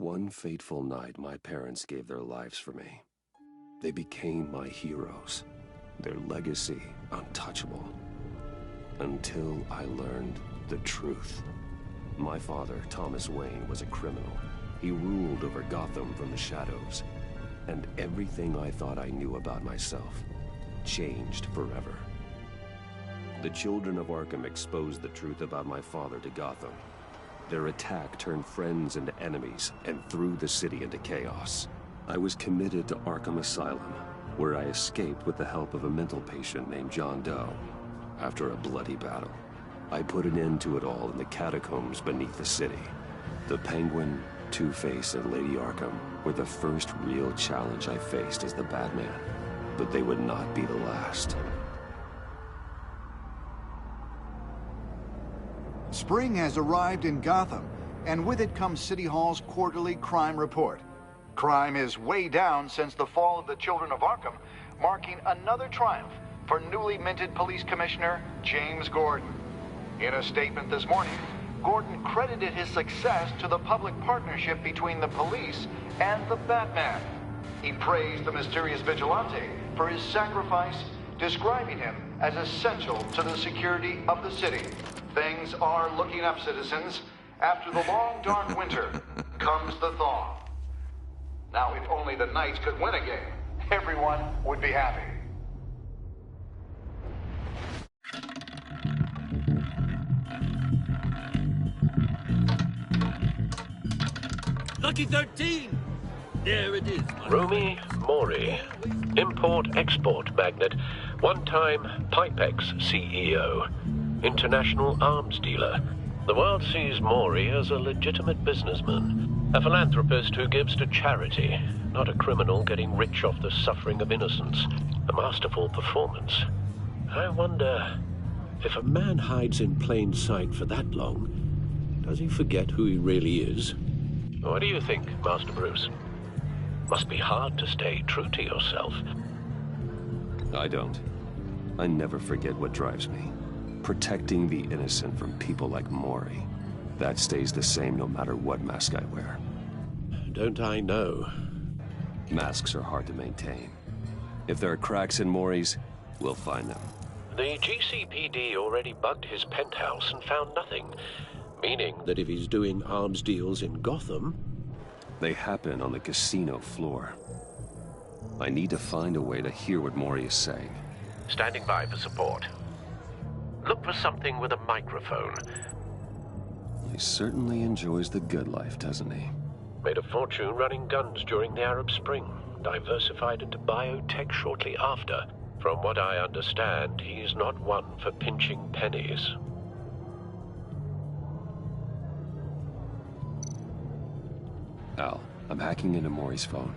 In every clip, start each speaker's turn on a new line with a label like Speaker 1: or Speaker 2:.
Speaker 1: One fateful night, my parents gave their lives for me. They became my heroes, their legacy untouchable. Until I learned the truth. My father, Thomas Wayne, was a criminal. He ruled over Gotham from the shadows. And everything I thought I knew about myself changed forever. The children of Arkham exposed the truth about my father to Gotham. Their attack turned friends into enemies and threw the city into chaos. I was committed to Arkham Asylum, where I escaped with the help of a mental patient named John Doe. After a bloody battle, I put an end to it all in the catacombs beneath the city. The Penguin, Two-Face, and Lady Arkham were the first real challenge I faced as the Batman, but they would not be the last.
Speaker 2: Spring has arrived in Gotham, and with it comes City Hall's quarterly crime report. Crime is way down since the fall of the Children of Arkham, marking another triumph for newly minted Police Commissioner James Gordon. In a statement this morning, Gordon credited his success to the public partnership between the police and the Batman. He praised the mysterious vigilante for his sacrifice, describing him as essential to the security of the city. Things are looking up, citizens. After the long, dark winter comes the thaw. Now, if only the Knights could win a game, everyone would be happy.
Speaker 3: Lucky 13! There it is.
Speaker 4: Romy Mori, import-export magnate, one-time Pipex CEO, international arms dealer. The world sees Mori as a legitimate businessman, a philanthropist who gives to charity, not a criminal getting rich off the suffering of innocence. A masterful performance. I wonder, if a man hides in plain sight for that long, does he forget who he really is? What do you think, Master Bruce? Must be hard to stay true to yourself.
Speaker 1: I don't. I never forget what drives me. Protecting the innocent from people like Mori. That stays the same no matter what mask I wear.
Speaker 4: Don't I know?
Speaker 1: Masks are hard to maintain. If there are cracks in Mori's, we'll find them.
Speaker 4: The GCPD already bugged his penthouse and found nothing. Meaning that if he's doing arms deals in Gotham...
Speaker 1: They happen on the casino floor. I need to find a way to hear what Mori is saying.
Speaker 4: Standing by for support. Look for something with a microphone.
Speaker 1: He certainly enjoys the good life, doesn't he?
Speaker 4: Made a fortune running guns during the Arab Spring. Diversified into biotech shortly after. From what I understand, he's not one for pinching pennies.
Speaker 1: Al, I'm hacking into Mori's phone.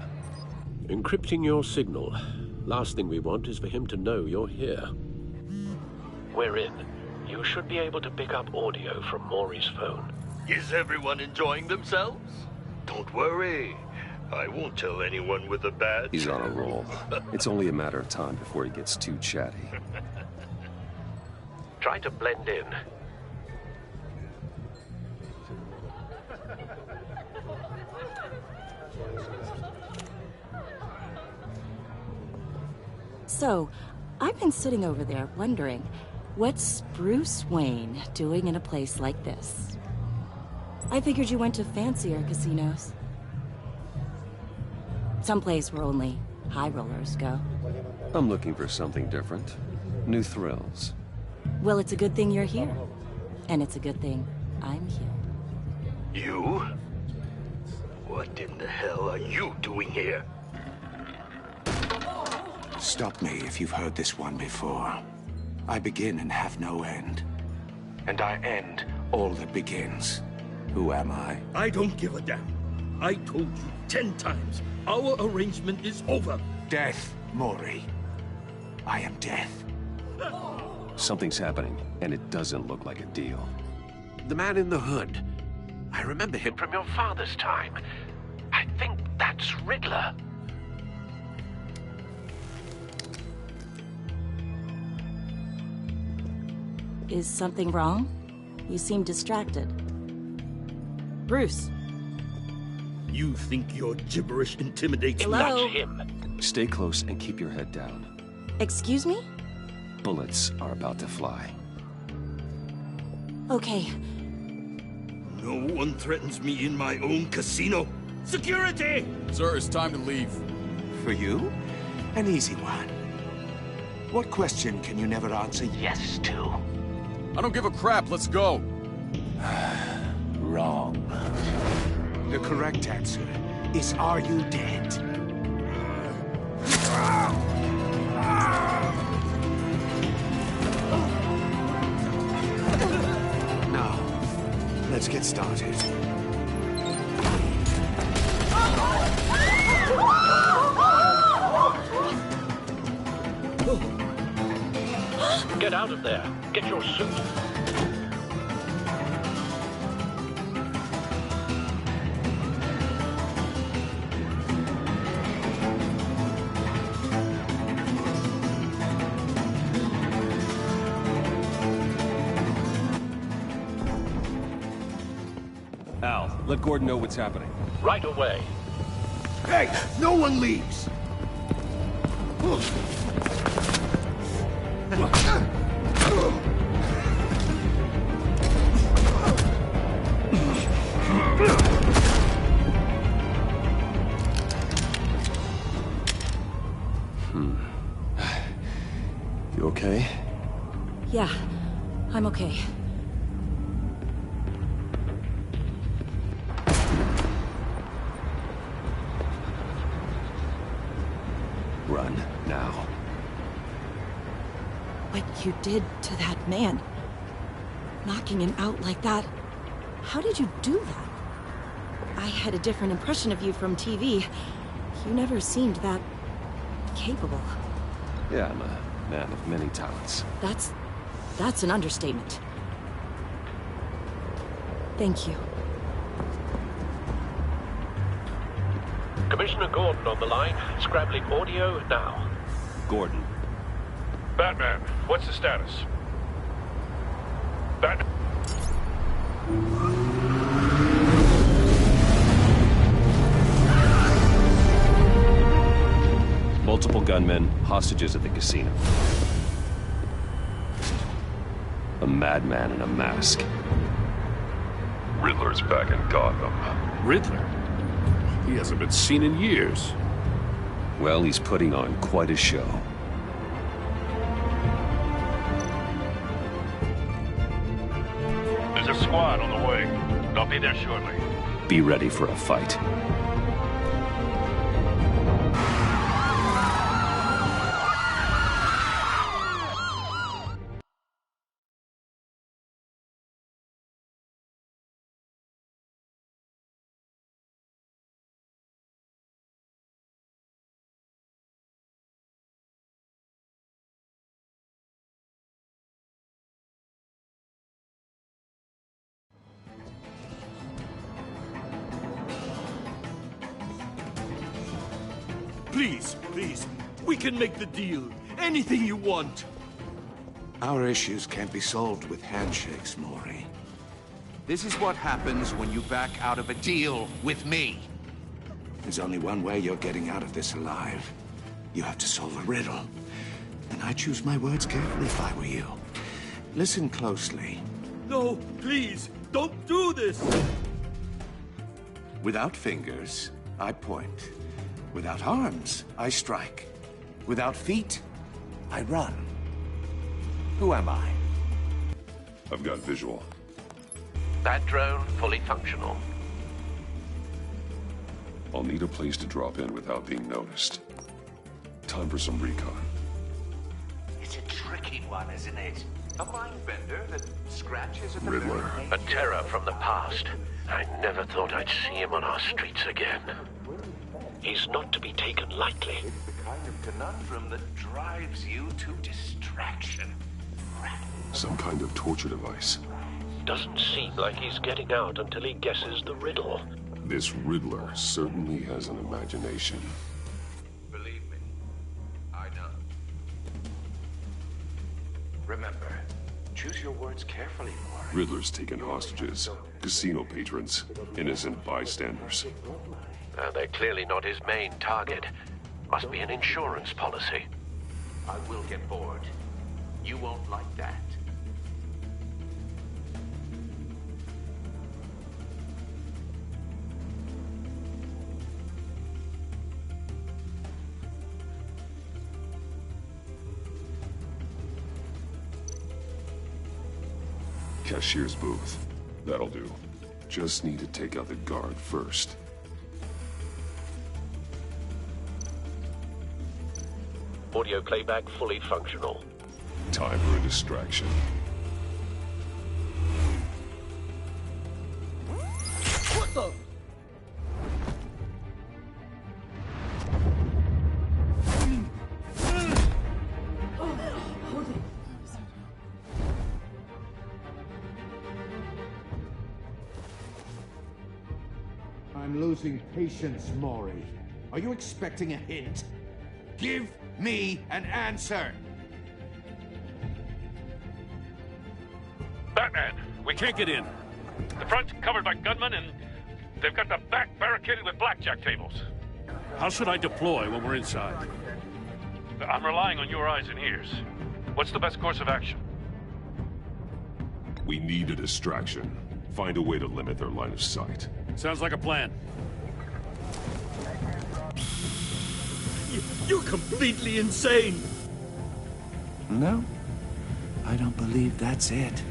Speaker 4: Encrypting your signal. Last thing we want is for him to know you're here. We're in. You should be able to pick up audio from Mori's phone.
Speaker 3: Is everyone enjoying themselves?
Speaker 5: Don't worry. I won't tell anyone with a badge.
Speaker 1: He's on a roll. It's only a matter of time before he gets too chatty.
Speaker 4: Try to blend in.
Speaker 6: So, I've been sitting over there wondering, what's Bruce Wayne doing in a place like this? I figured you went to fancier casinos. Someplace where only high rollers go.
Speaker 1: I'm looking for something different. New thrills.
Speaker 6: Well, it's a good thing you're here. And it's a good thing I'm here.
Speaker 5: You? What in the hell are you doing here?
Speaker 2: Stop me if you've heard this one before. I begin and have no end. And I end all that begins. Who am I?
Speaker 3: I don't give a damn. I told you 10 times. Our arrangement is over.
Speaker 2: Death, Mori. I am death.
Speaker 1: Something's happening, and it doesn't look like a deal.
Speaker 4: The man in the hood. I remember him from your father's time. I think that's Riddler.
Speaker 6: Is something wrong? You seem distracted. Bruce.
Speaker 3: You think your gibberish intimidates me?
Speaker 6: Hello?
Speaker 4: That's him.
Speaker 1: Stay close and keep your head down.
Speaker 6: Excuse me?
Speaker 1: Bullets are about to fly.
Speaker 6: Okay.
Speaker 3: No one threatens me in my own casino. Security!
Speaker 7: Sir, it's time to leave.
Speaker 8: For you? An easy one. What question can you never answer yes to?
Speaker 7: I don't give a crap, let's go.
Speaker 8: Wrong. The correct answer is, are you dead? Now, let's get started.
Speaker 4: Get out of there. Get your suit.
Speaker 1: Al, let Gordon know what's happening.
Speaker 4: Right away.
Speaker 8: Hey, no one leaves!
Speaker 1: You okay?
Speaker 6: Yeah, I'm okay.
Speaker 1: Run, now.
Speaker 6: What you did to that man, knocking him out like that, how did you do that? I had a different impression of you from TV. You never seemed that capable.
Speaker 1: Yeah, I'm a man of many talents.
Speaker 6: That's an understatement. Thank you.
Speaker 4: Commissioner Gordon on the line. Scrabbling audio now.
Speaker 1: Gordon.
Speaker 9: Batman, what's the status?
Speaker 1: Multiple gunmen, hostages at the casino. A madman in a mask.
Speaker 9: Riddler's back in Gotham.
Speaker 3: Riddler?
Speaker 9: He hasn't been seen in years.
Speaker 1: Well, he's putting on quite a show.
Speaker 9: There's a squad on the way. I'll be there shortly.
Speaker 1: Be ready for a fight.
Speaker 3: Please, please, we can make the deal. Anything you want.
Speaker 8: Our issues can't be solved with handshakes, Maury. This is what happens when you back out of a deal with me. There's only one way you're getting out of this alive. You have to solve a riddle. And I choose my words carefully if I were you. Listen closely.
Speaker 3: No, please, don't do this.
Speaker 8: Without fingers, I point. Without arms, I strike. Without feet, I run. Who am I?
Speaker 9: I've got visual.
Speaker 4: That drone fully functional.
Speaker 9: I'll need a place to drop in without being noticed. Time for some recon.
Speaker 8: It's a tricky one, isn't it? A mind bender that scratches at the
Speaker 9: Riddler.
Speaker 8: very
Speaker 4: A terror from the past. I never thought I'd see him on our streets again. He's not to be taken lightly.
Speaker 8: It's the kind of conundrum that drives you to distraction.
Speaker 9: Some kind of torture device.
Speaker 4: Doesn't seem like he's getting out until he guesses the riddle.
Speaker 9: This Riddler certainly has an imagination.
Speaker 8: Believe me, I know. Remember, Choose your words carefully, Mori.
Speaker 9: Riddler's taken hostages, casino patrons, innocent bystanders.
Speaker 4: They're clearly not his main target. Must be an insurance policy.
Speaker 8: I will get bored. You won't like that.
Speaker 9: Cashier's booth. That'll do. Just need to take out the guard first.
Speaker 4: Audio playback fully functional.
Speaker 9: Time for a distraction.
Speaker 3: What the?
Speaker 8: I'm losing patience, Mori. Are you expecting a hint? Give me an answer!
Speaker 10: Batman, we can't get in. The front's covered by gunmen, and they've got the back barricaded with blackjack tables.
Speaker 3: How should I deploy when we're inside?
Speaker 10: I'm relying on your eyes and ears. What's the best course of action?
Speaker 9: We need a distraction. Find a way to limit their line of sight.
Speaker 3: Sounds like a plan. You're completely insane!
Speaker 8: No, I don't believe that's it.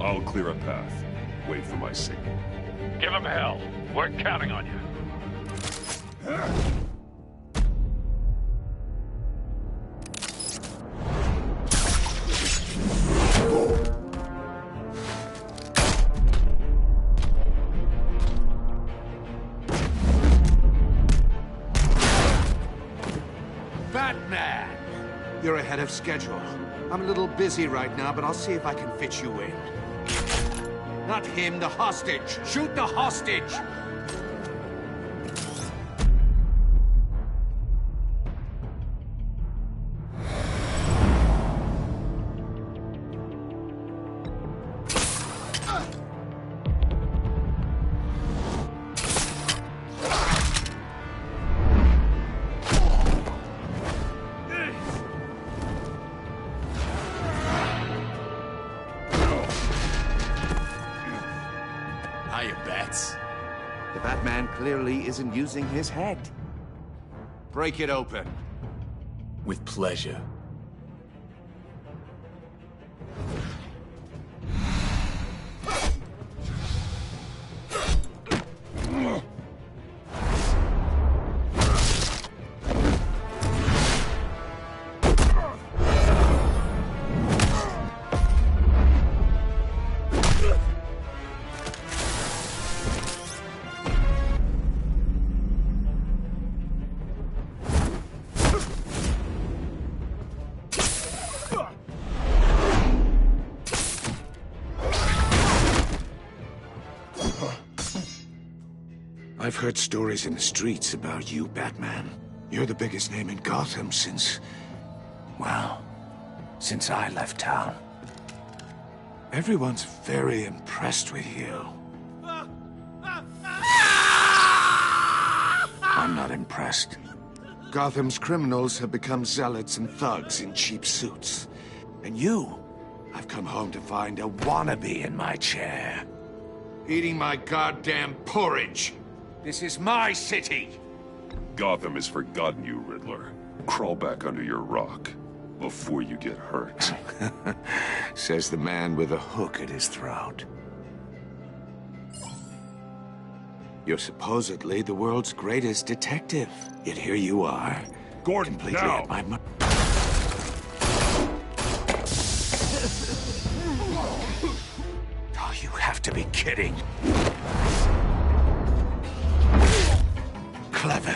Speaker 9: I'll clear a path. Wait for my signal.
Speaker 10: Give him hell. We're counting on you.
Speaker 8: Batman! You're ahead of schedule. I'm a little busy right now, but I'll see if I can fit you in. Not him, the hostage! Shoot the hostage!
Speaker 7: Hiya, Bats.
Speaker 8: The Batman clearly isn't using his head. Break it open.
Speaker 7: With pleasure.
Speaker 8: I've heard stories in the streets about you, Batman. You're the biggest name in Gotham since... well, since I left town. Everyone's very impressed with you. I'm not impressed. Gotham's criminals have become zealots and thugs in cheap suits. And you, I've come home to find a wannabe in my chair. Eating my goddamn porridge. This is my city!
Speaker 9: Gotham has forgotten you, Riddler. Crawl back under your rock before you get hurt.
Speaker 8: Says the man with a hook at his throat. You're supposedly the world's greatest detective. Yet here you are.
Speaker 9: Gordon,
Speaker 8: completely
Speaker 9: now!
Speaker 8: at my... Oh, you have to be kidding. Clever,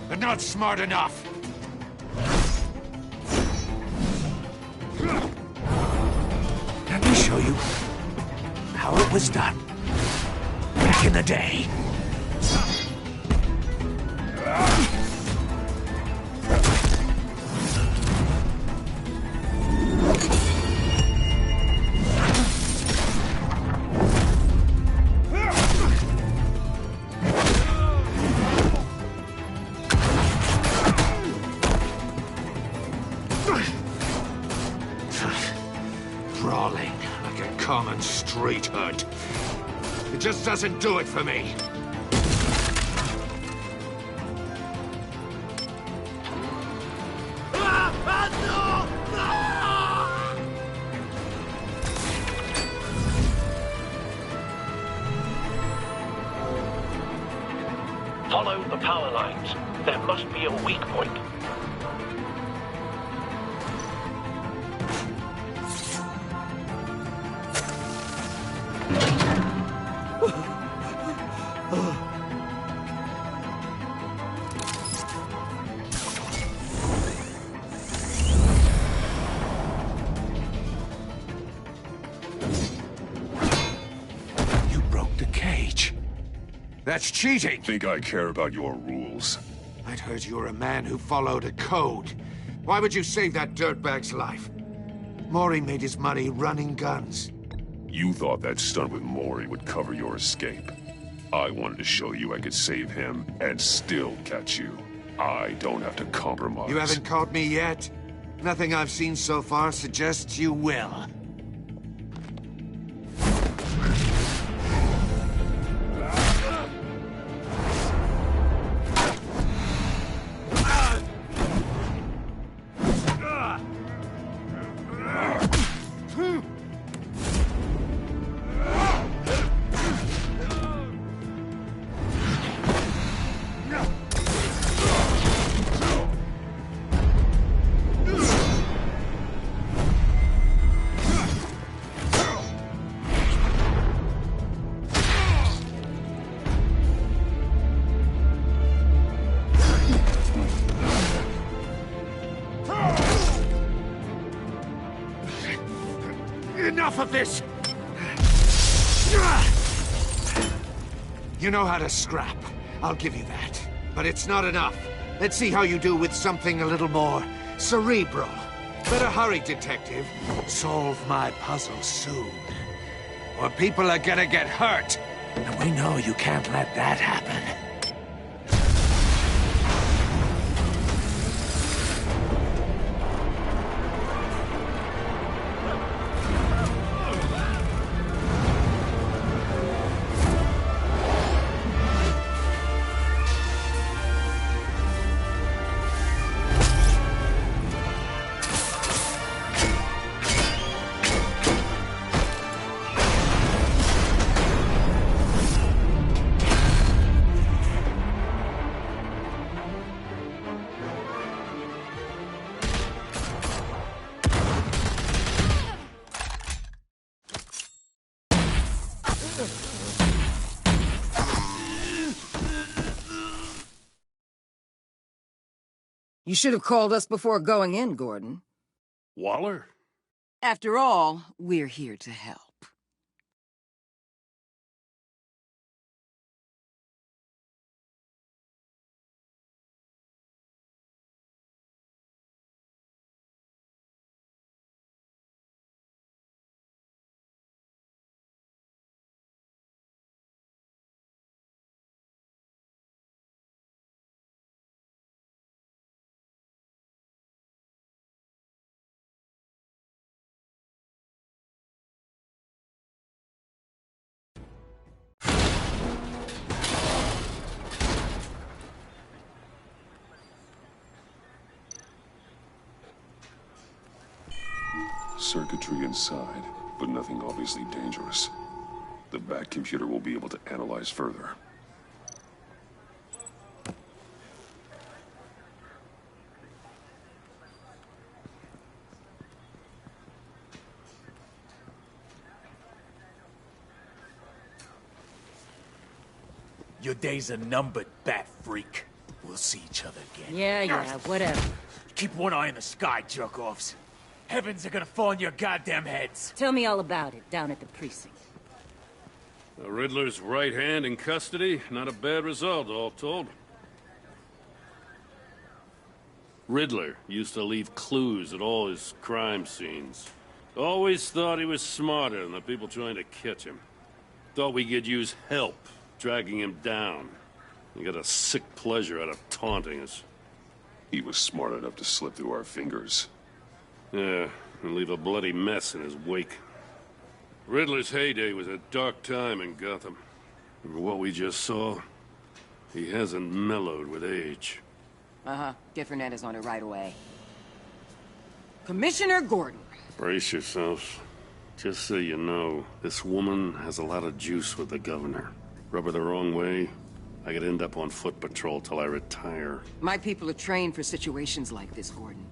Speaker 8: but not smart enough. Let me show you how it was done back in the day. Crawling like a common street hood. It just doesn't do it for me.
Speaker 4: Follow the power lines. There must be a weak point.
Speaker 8: You broke the cage. That's cheating!
Speaker 9: Think I care about your rules?
Speaker 8: I'd heard you were a man who followed a code. Why would you save that dirtbag's life? Mori made his money running guns.
Speaker 9: You thought that stunt with Mori would cover your escape. I wanted to show you I could save him and still catch you. I don't have to compromise.
Speaker 8: You haven't caught me yet? Nothing I've seen so far suggests you will. Enough of this! You know how to scrap. I'll give you that. But it's not enough. Let's see how you do with something a little more cerebral. Better hurry, detective. Solve my puzzle soon. Or people are gonna get hurt. And we know you can't let that happen.
Speaker 11: You should have called us before going in, Gordon.
Speaker 3: Waller?
Speaker 11: After all, we're here to help.
Speaker 9: Circuitry inside, but nothing obviously dangerous. The back computer will be able to analyze further.
Speaker 7: Your days are numbered, bat freak. We'll see each other again.
Speaker 11: Yeah, whatever.
Speaker 7: Keep one eye in the sky, jerk-offs. Heavens are gonna fall on your goddamn heads.
Speaker 11: Tell me all about it, down at the precinct.
Speaker 3: The Riddler's right hand in custody. Not a bad result, all told. Riddler used to leave clues at all his crime scenes. Always thought he was smarter than the people trying to catch him. Thought we could use help, dragging him down. He got a sick pleasure out of taunting us.
Speaker 9: He was smart enough to slip through our fingers.
Speaker 3: Yeah, and leave a bloody mess in his wake. Riddler's heyday was a dark time in Gotham. And for what we just saw, he hasn't mellowed with age.
Speaker 11: Uh-huh. Get Fernandez on it right away. Commissioner Gordon.
Speaker 3: Brace yourselves. Just so you know, this woman has a lot of juice with the governor. Rub her the wrong way, I could end up on foot patrol till I retire.
Speaker 11: My people are trained for situations like this, Gordon.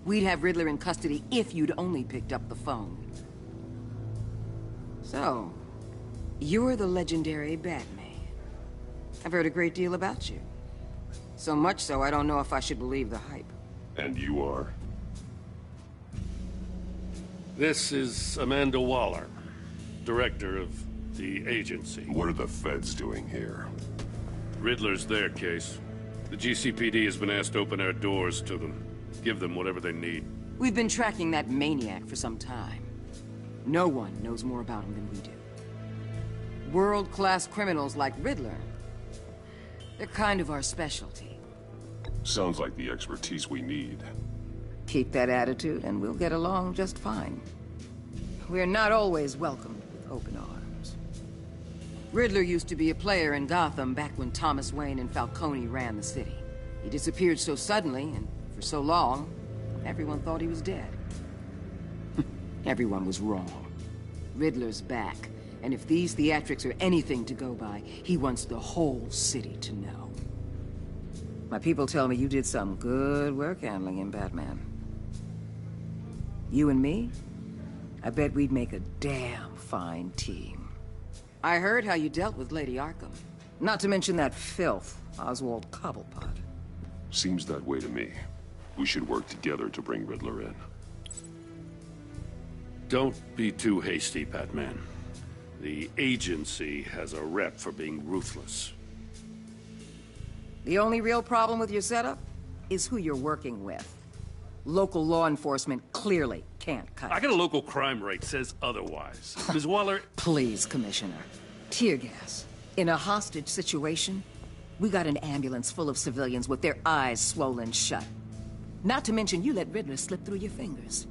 Speaker 11: We'd have Riddler in custody if you'd only picked up the phone. So, you're the legendary Batman. I've heard a great deal about you. So much so, I don't know if I should believe the hype.
Speaker 9: And you are?
Speaker 3: This is Amanda Waller, director of the agency.
Speaker 9: What are the feds doing here?
Speaker 3: Riddler's their case. The GCPD has been asked to open our doors to them. Give them whatever they need.
Speaker 11: We've been tracking that maniac for some time. No one knows more about him than we do. World-class criminals like Riddler. They're kind of our specialty.
Speaker 9: Sounds like the expertise we need.
Speaker 11: Keep that attitude and we'll get along just fine. We're not always welcomed with open arms. Riddler used to be a player in Gotham back when Thomas Wayne and Falcone ran the city. He disappeared so suddenly and for so long, everyone thought he was dead. Everyone was wrong. Riddler's back, and if these theatrics are anything to go by, he wants the whole city to know. My people tell me you did some good work handling him, Batman. You and me? I bet we'd make a damn fine team. I heard how you dealt with Lady Arkham. Not to mention that filth, Oswald Cobblepot.
Speaker 9: Seems that way to me. We should work together to bring Riddler in.
Speaker 3: Don't be too hasty, Batman. The agency has a rep for being ruthless.
Speaker 11: The only real problem with your setup is who you're working with. Local law enforcement clearly can't cut
Speaker 3: I
Speaker 11: it.
Speaker 3: got a local crime rate says otherwise. Ms. Waller...
Speaker 11: Please, Commissioner. Tear gas. In a hostage situation, we got an ambulance full of civilians with their eyes swollen shut. Not to mention you let Riddler slip through your fingers.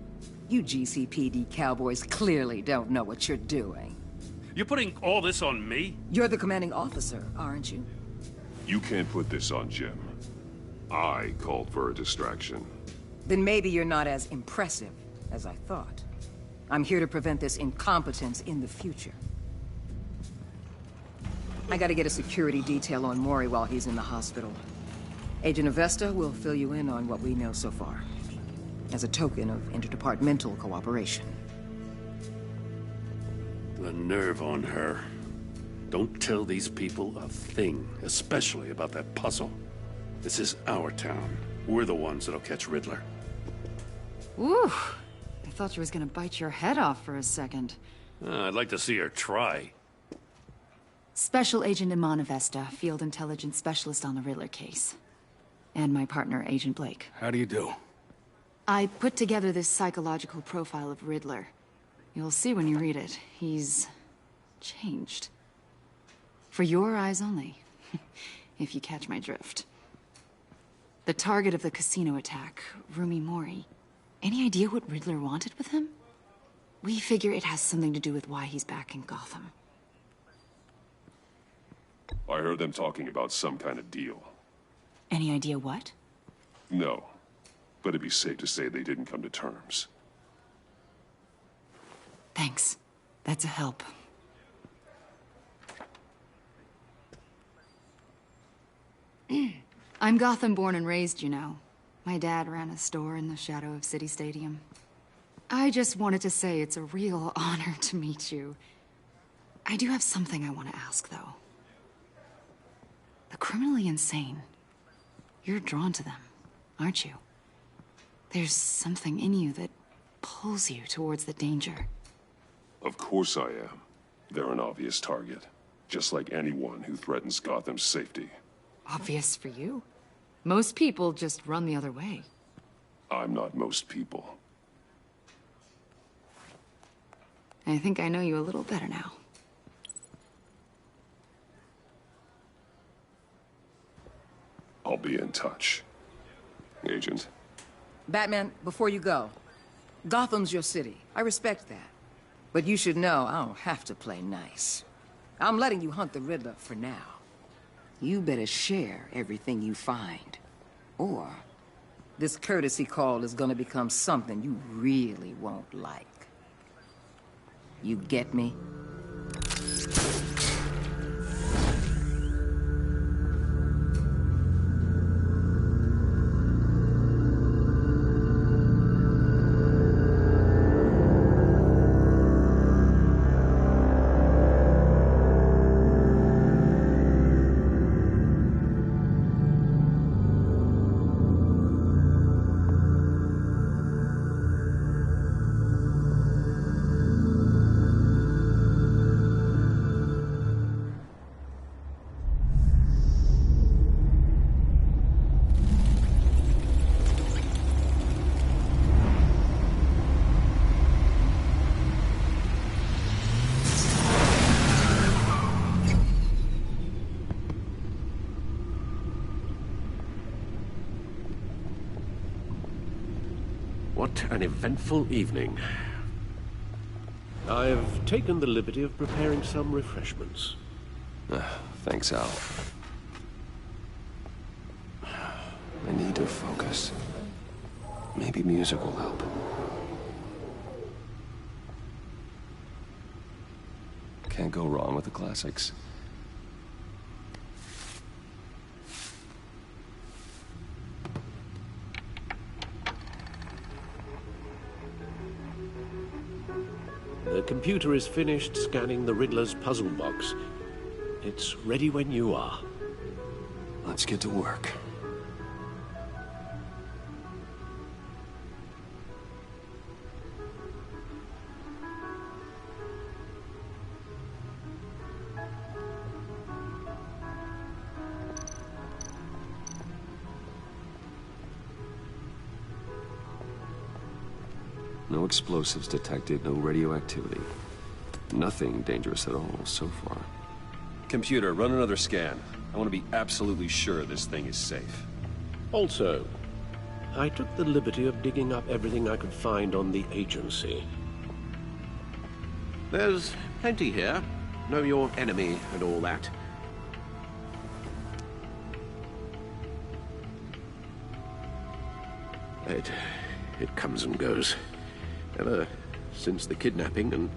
Speaker 11: You GCPD cowboys clearly don't know what you're doing.
Speaker 3: You're putting all this on me?
Speaker 11: You're the commanding officer, aren't you?
Speaker 9: You can't put this on Jim. I called for a distraction.
Speaker 11: Then maybe you're not as impressive as I thought. I'm here to prevent this incompetence in the future. I gotta get a security detail on Mori while he's in the hospital. Agent Avesta will fill you in on what we know so far, as a token of interdepartmental cooperation.
Speaker 3: The nerve on her. Don't tell these people a thing, especially about that puzzle. This is our town. We're the ones that'll catch Riddler.
Speaker 12: Ooh, I thought you was gonna bite your head off for a second.
Speaker 3: I'd like to see her try.
Speaker 12: Special Agent Iman Avesta, Field Intelligence Specialist on the Riddler case. And my partner, Agent Blake.
Speaker 7: How do you do?
Speaker 12: I put together this psychological profile of Riddler. You'll see when you read it. He's changed. For your eyes only, if you catch my drift. The target of the casino attack, Rumi Mori. Any idea what Riddler wanted with him? We figure it has something to do with why he's back in Gotham.
Speaker 9: I heard them talking about some kind of deal.
Speaker 12: Any idea what?
Speaker 9: No, but it'd be safe to say they didn't come to terms.
Speaker 12: Thanks. That's a help. I'm Gotham born and raised, you know. My dad ran a store in the shadow of City Stadium. I just wanted to say it's a real honor to meet you. I do have something I want to ask, though. The criminally insane. You're drawn to them, aren't you? There's something in you that pulls you towards the danger.
Speaker 9: Of course I am. They're an obvious target. Just like anyone who threatens Gotham's safety.
Speaker 12: Obvious for you. Most people just run the other way.
Speaker 9: I'm not most people.
Speaker 12: I think I know you a little better now.
Speaker 9: I'll be in touch. Agent.
Speaker 11: Batman, before you go, Gotham's your city. I respect that. But you should know I don't have to play nice. I'm letting you hunt the Riddler for now. You better share everything you find. Or this courtesy call is gonna become something you really won't like. You get me?
Speaker 13: What an eventful evening. I've taken the liberty of preparing some refreshments.
Speaker 1: Thanks, Al. I need to focus. Maybe music will help. Can't go wrong with the classics.
Speaker 13: The computer is finished scanning the Riddler's puzzle box. It's ready when you are.
Speaker 1: Let's get to work. No explosives detected, no radioactivity. Nothing dangerous at all so far. Computer, run another scan. I want to be absolutely sure this thing is safe.
Speaker 13: Also, I took the liberty of digging up everything I could find on the agency. There's plenty here. Know your enemy and all that. It comes and goes. Ever since the kidnapping and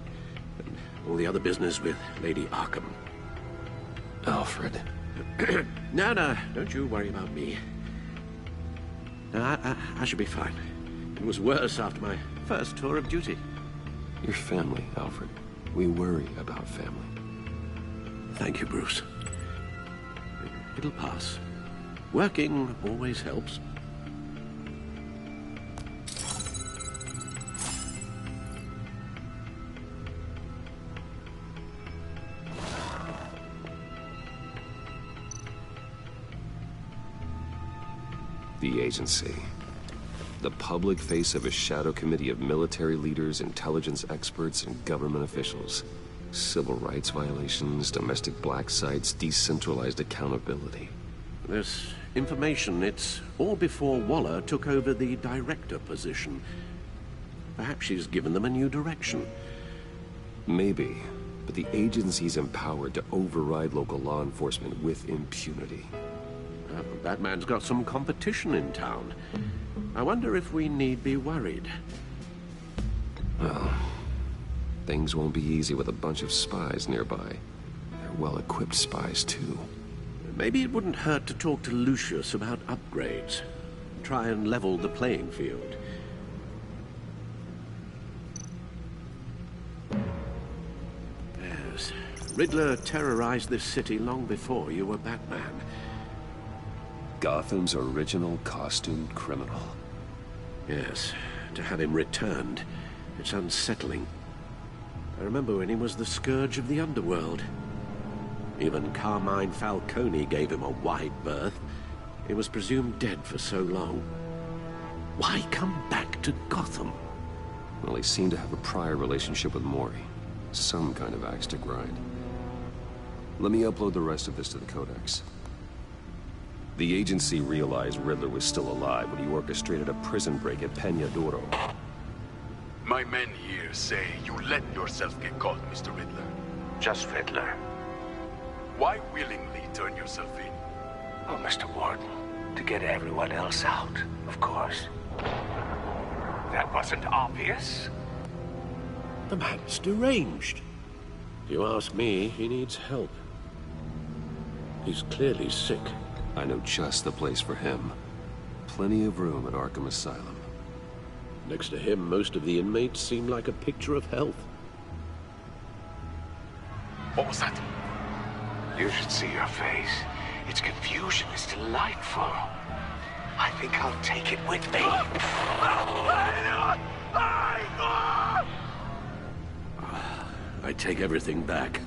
Speaker 13: all the other business with Lady Arkham.
Speaker 1: Alfred.
Speaker 13: No, don't you worry about me. I should be fine. It was worse after my first tour of duty.
Speaker 1: Your family, Alfred. We worry about family.
Speaker 13: Thank you, Bruce. It'll pass. Working always helps.
Speaker 1: The agency. The public face of a shadow committee of military leaders, intelligence experts, and government officials. Civil rights violations, domestic black sites, decentralized accountability.
Speaker 13: This information, it's all before Waller took over the director position. Perhaps she's given them a new direction.
Speaker 1: Maybe, but the agency's empowered to override local law enforcement with impunity.
Speaker 13: Batman's got some competition in town. I wonder if we need be worried.
Speaker 1: Well, things won't be easy with a bunch of spies nearby. They're well-equipped spies, too.
Speaker 13: Maybe it wouldn't hurt to talk to Lucius about upgrades. Try and level the playing field. Yes, Riddler terrorized this city long before you were Batman.
Speaker 1: Gotham's original costumed criminal.
Speaker 13: Yes, to have him returned, it's unsettling. I remember when he was the scourge of the underworld. Even Carmine Falcone gave him a wide berth. He was presumed dead for so long. Why come back to Gotham?
Speaker 1: Well, he seemed to have a prior relationship with Mori. Some kind of axe to grind. Let me upload the rest of this to the Codex. The agency realized Riddler was still alive when he orchestrated a prison break at Peña Duro.
Speaker 5: My men here say you let yourself get caught, Mr. Riddler.
Speaker 8: Just Riddler.
Speaker 5: Why willingly turn yourself in?
Speaker 8: Oh, Mr. Warden, to get everyone else out, of course. That wasn't obvious.
Speaker 13: The man's deranged. If you ask me, he needs help. He's clearly sick.
Speaker 1: I know just the place for him. Plenty of room at Arkham Asylum.
Speaker 13: Next to him, most of the inmates seem like a picture of health.
Speaker 5: What was that?
Speaker 8: You should see your face. Its confusion is delightful. I think I'll take it with me.
Speaker 13: I take everything back.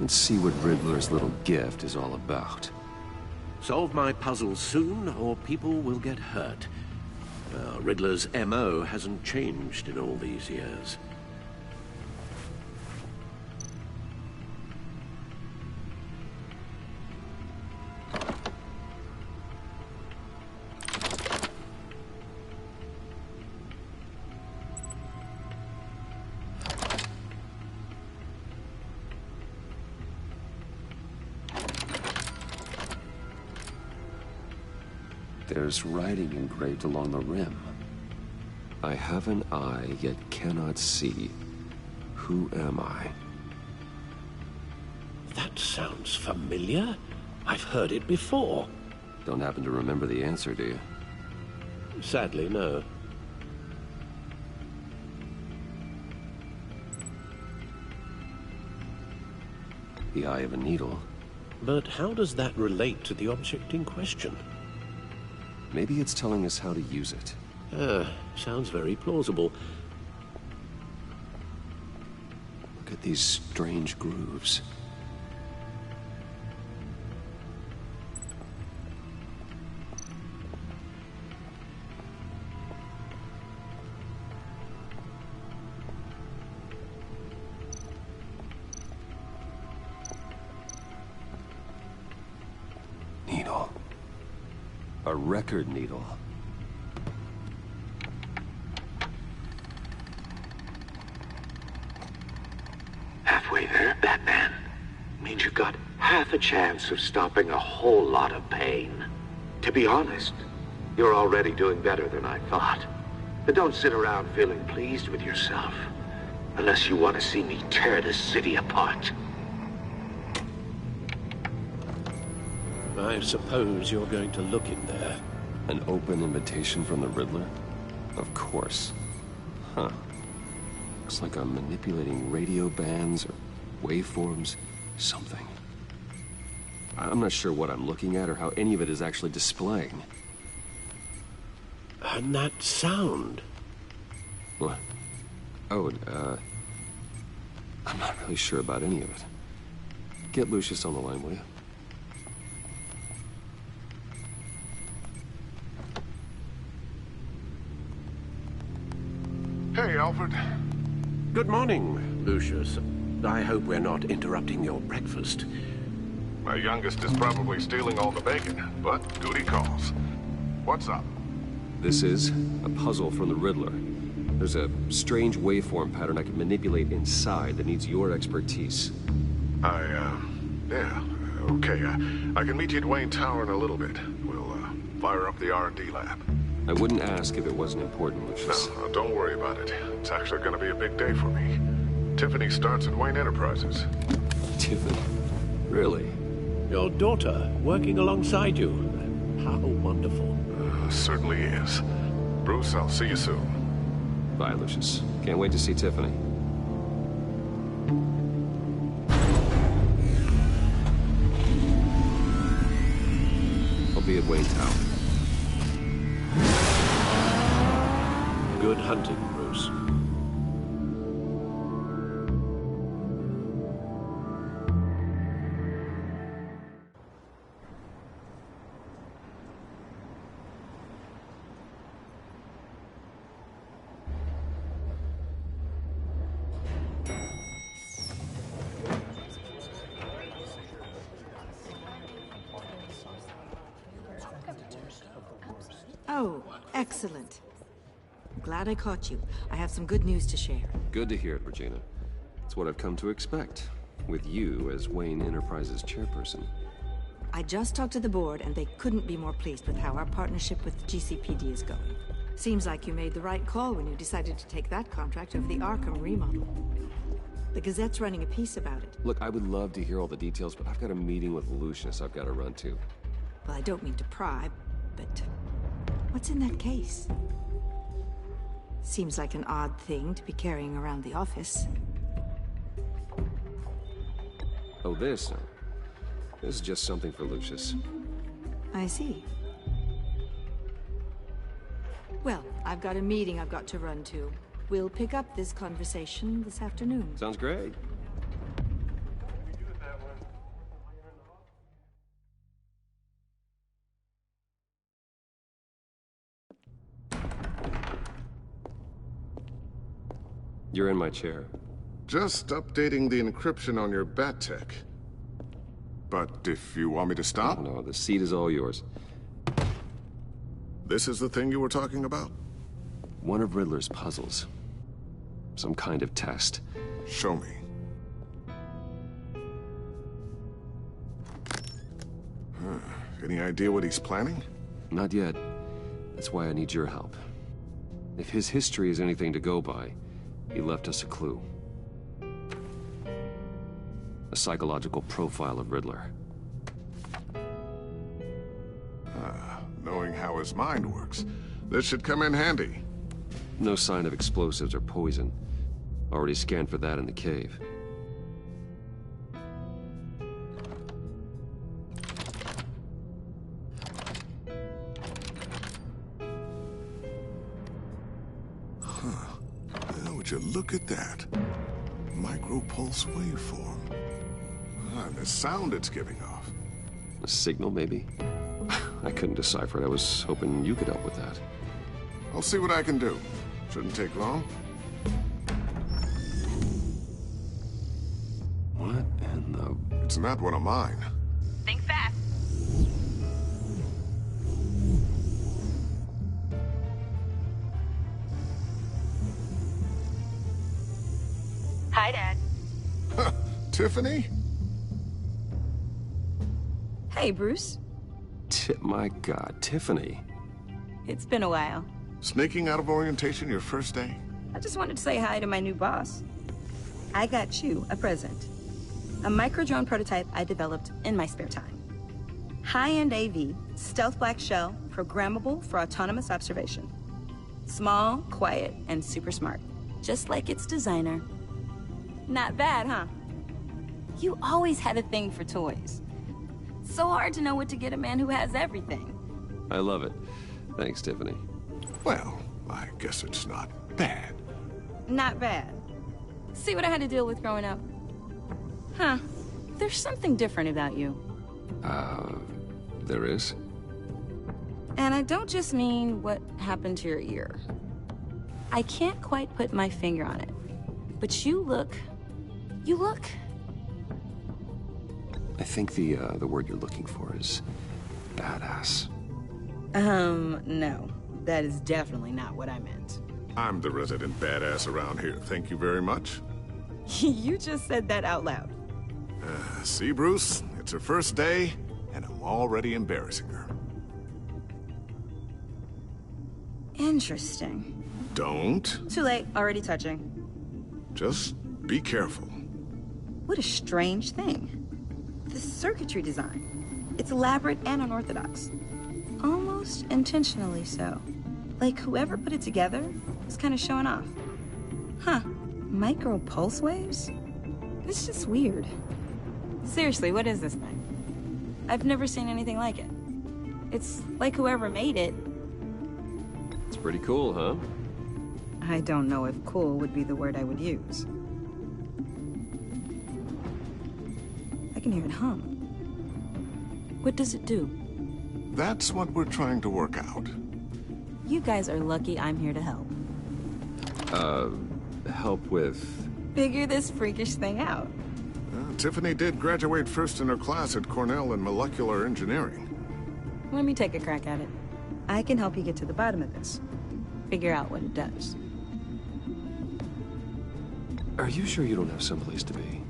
Speaker 1: Let's see what Riddler's little gift is all about.
Speaker 13: Solve my puzzle soon, or people will get hurt. Riddler's MO hasn't changed in all these years.
Speaker 1: There's writing engraved along the rim. I have an eye, yet cannot see. Who am I?
Speaker 13: That sounds familiar. I've heard it before.
Speaker 1: Don't happen to remember the answer, do you?
Speaker 13: Sadly, no.
Speaker 1: The eye of a needle.
Speaker 13: But how does that relate to the object in question?
Speaker 1: Maybe it's telling us how to use it.
Speaker 13: Sounds very plausible.
Speaker 1: Look at these strange grooves. Needle. A record needle.
Speaker 8: Halfway there, Batman. Means you've got half a chance of stopping a whole lot of pain. To be honest, you're already doing better than I thought. But don't sit around feeling pleased with yourself. Unless you want to see me tear this city apart.
Speaker 13: I suppose you're going to look in there.
Speaker 1: An open invitation from the Riddler? Of course. Huh. Looks like I'm manipulating radio bands or waveforms, something. I'm not sure what I'm looking at or how any of it is actually displaying.
Speaker 13: And that sound?
Speaker 1: What? Oh, I'm not really sure about any of it. Get Lucius on the line, will you?
Speaker 9: Hey, Alfred.
Speaker 13: Good morning, Lucius. I hope we're not interrupting your breakfast.
Speaker 9: My youngest is probably stealing all the bacon, but duty calls. What's up?
Speaker 1: This is a puzzle from the Riddler. There's a strange waveform pattern I can manipulate inside that needs your expertise.
Speaker 9: Yeah, okay. I can meet you at Wayne Tower in a little bit. We'll, fire up the R&D lab.
Speaker 1: I wouldn't ask if it wasn't important, Lucius.
Speaker 9: No, don't worry about it. It's actually gonna be a big day for me. Tiffany starts at Wayne Enterprises.
Speaker 1: Tiffany? Really?
Speaker 13: Your daughter, working alongside you. How wonderful.
Speaker 9: Certainly is. Bruce, I'll see you soon.
Speaker 1: Bye, Lucius. Can't wait to see Tiffany. I'll be at Wayne Tower.
Speaker 13: Good hunting, Bruce.
Speaker 14: Oh, excellent. Glad I caught you. I have some good news to share.
Speaker 1: Good to hear it, Regina. It's what I've come to expect, with you as Wayne Enterprises chairperson.
Speaker 14: I just talked to the board, and they couldn't be more pleased with how our partnership with GCPD is going. Seems like you made the right call when you decided to take that contract over the Arkham remodel. The Gazette's running a piece about it.
Speaker 1: Look, I would love to hear all the details, but I've got a meeting with Lucius I've got to run to.
Speaker 14: Well, I don't mean to pry, but what's in that case? Seems like an odd thing to be carrying around the office.
Speaker 1: Oh, this? This is just something for Lucius.
Speaker 14: I see. Well, I've got a meeting I've got to run to. We'll pick up this conversation this afternoon.
Speaker 1: Sounds great. You're in my chair.
Speaker 9: Just updating the encryption on your Bat-Tech. But if you want me to stop?
Speaker 1: No, the seat is all yours.
Speaker 9: This is the thing you were talking about?
Speaker 1: One of Riddler's puzzles. Some kind of test.
Speaker 9: Show me. Any idea what he's planning?
Speaker 1: Not yet. That's why I need your help. If his history is anything to go by, he left us a clue. A psychological profile of Riddler.
Speaker 9: Knowing how his mind works, this should come in handy.
Speaker 1: No sign of explosives or poison. Already scanned for that in the cave.
Speaker 9: Now, would you look at that? Micropulse waveform. And the sound it's giving off.
Speaker 1: A signal, maybe? I couldn't decipher it. I was hoping you could help with that.
Speaker 9: I'll see what I can do. Shouldn't take long.
Speaker 1: What in the...
Speaker 9: It's not one of mine.
Speaker 15: Think fast. Hi, Dad.
Speaker 9: Tiffany?
Speaker 6: Hey, Bruce.
Speaker 1: My God, Tiffany.
Speaker 6: It's been a while.
Speaker 9: Sneaking out of orientation your first day?
Speaker 6: I just wanted to say hi to my new boss. I got you a present. A micro-drone prototype I developed in my spare time. High-end AV, stealth black shell, programmable for autonomous observation. Small, quiet, and super smart. Just like its designer. Not bad, huh? You always had a thing for toys. So hard to know what to get a man who has everything.
Speaker 1: I love it. Thanks, Tiffany.
Speaker 9: Well, I guess it's not bad.
Speaker 6: Not bad. See what I had to deal with growing up? Huh. There's something different about you.
Speaker 1: There is?
Speaker 6: And I don't just mean what happened to your ear. I can't quite put my finger on it. But you look...
Speaker 1: I think the word you're looking for is badass.
Speaker 6: No. That is definitely not what I meant.
Speaker 9: I'm the resident badass around here. Thank you very much.
Speaker 6: You just said that out loud.
Speaker 9: See, Bruce? It's her first day, and I'm already embarrassing her.
Speaker 6: Interesting.
Speaker 9: Don't.
Speaker 6: Too late. Already touching.
Speaker 9: Just be careful.
Speaker 6: What a strange thing. The circuitry design. It's elaborate and unorthodox. Almost intentionally so. Like whoever put it together was kind of showing off. Huh. Micro pulse waves? It's just weird. Seriously, what is this thing? I've never seen anything like it. It's like whoever made it.
Speaker 1: It's pretty cool, huh?
Speaker 6: I don't know if cool would be the word I would use. I can hear it hum. What does it do?
Speaker 9: That's what we're trying to work out.
Speaker 6: You guys are lucky I'm here to help.
Speaker 1: Help with...
Speaker 6: Figure this freakish thing out.
Speaker 9: Tiffany did graduate first in her class at Cornell in molecular engineering.
Speaker 6: Let me take a crack at it. I can help you get to the bottom of this. Figure out what it does.
Speaker 1: Are you sure you don't have someplace to be?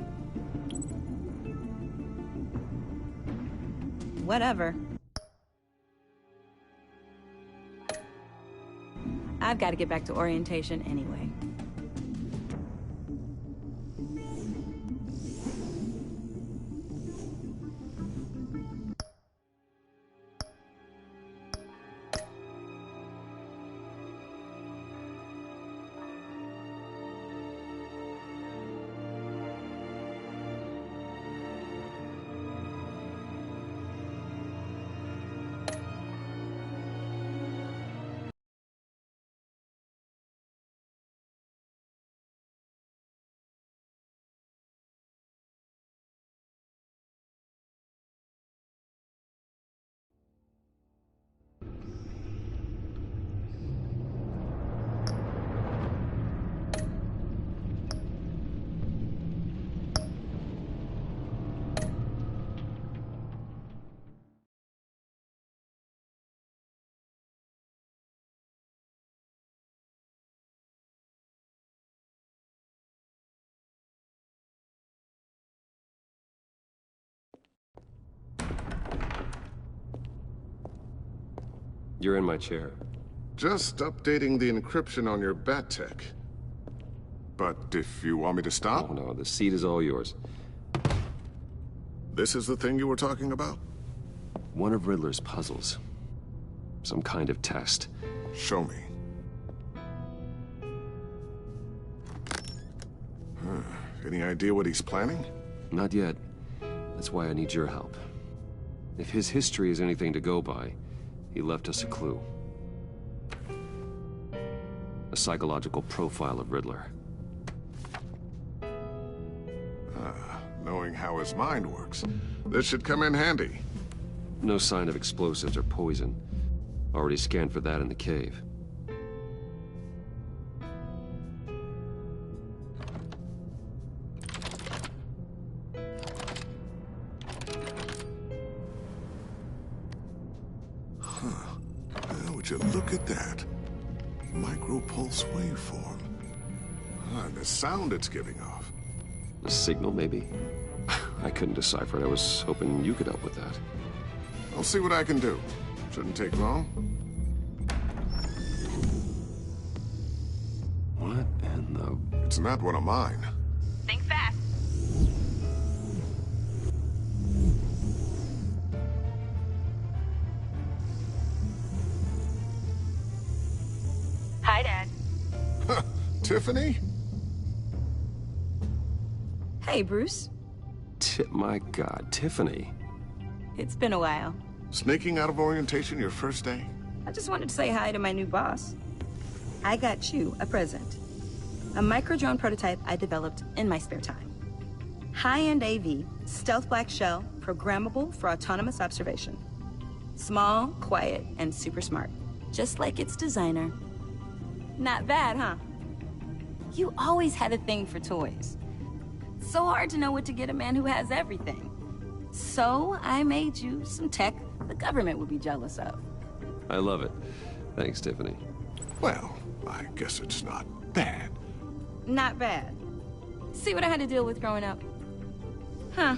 Speaker 6: Whatever. I've got to get back to orientation anyway.
Speaker 1: You're in my chair.
Speaker 9: Just updating the encryption on your Bat-Tech. But if you want me to stop...
Speaker 1: Oh, no, the seat is all yours.
Speaker 9: This is the thing you were talking about?
Speaker 1: One of Riddler's puzzles. Some kind of test.
Speaker 9: Show me. Any idea what he's planning?
Speaker 1: Not yet. That's why I need your help. If his history is anything to go by, he left us a clue. A psychological profile of Riddler.
Speaker 9: Knowing how his mind works, this should come in handy.
Speaker 1: No sign of explosives or poison. Already scanned for that in the cave.
Speaker 9: Would you look at that? Micro-pulse waveform. And the sound it's giving off.
Speaker 1: A signal, maybe? I couldn't decipher it. I was hoping you could help with that.
Speaker 9: I'll see what I can do. Shouldn't take long.
Speaker 1: What in the...
Speaker 9: It's not one of mine.
Speaker 15: Think fast. Hi, Dad.
Speaker 9: Tiffany?
Speaker 6: Hey, Bruce.
Speaker 1: My God, Tiffany.
Speaker 6: It's been a while.
Speaker 9: Sneaking out of orientation your first day?
Speaker 6: I just wanted to say hi to my new boss. I got you a present. A micro-drone prototype I developed in my spare time. High-end AV, stealth black shell, programmable for autonomous observation. Small, quiet, and super smart. Just like its designer. Not bad, huh? You always had a thing for toys. So hard to know what to get a man who has everything. So I made you some tech the government would be jealous of.
Speaker 1: I love it. Thanks, Tiffany.
Speaker 9: Well, I guess it's not bad.
Speaker 6: Not bad. See what I had to deal with growing up? Huh.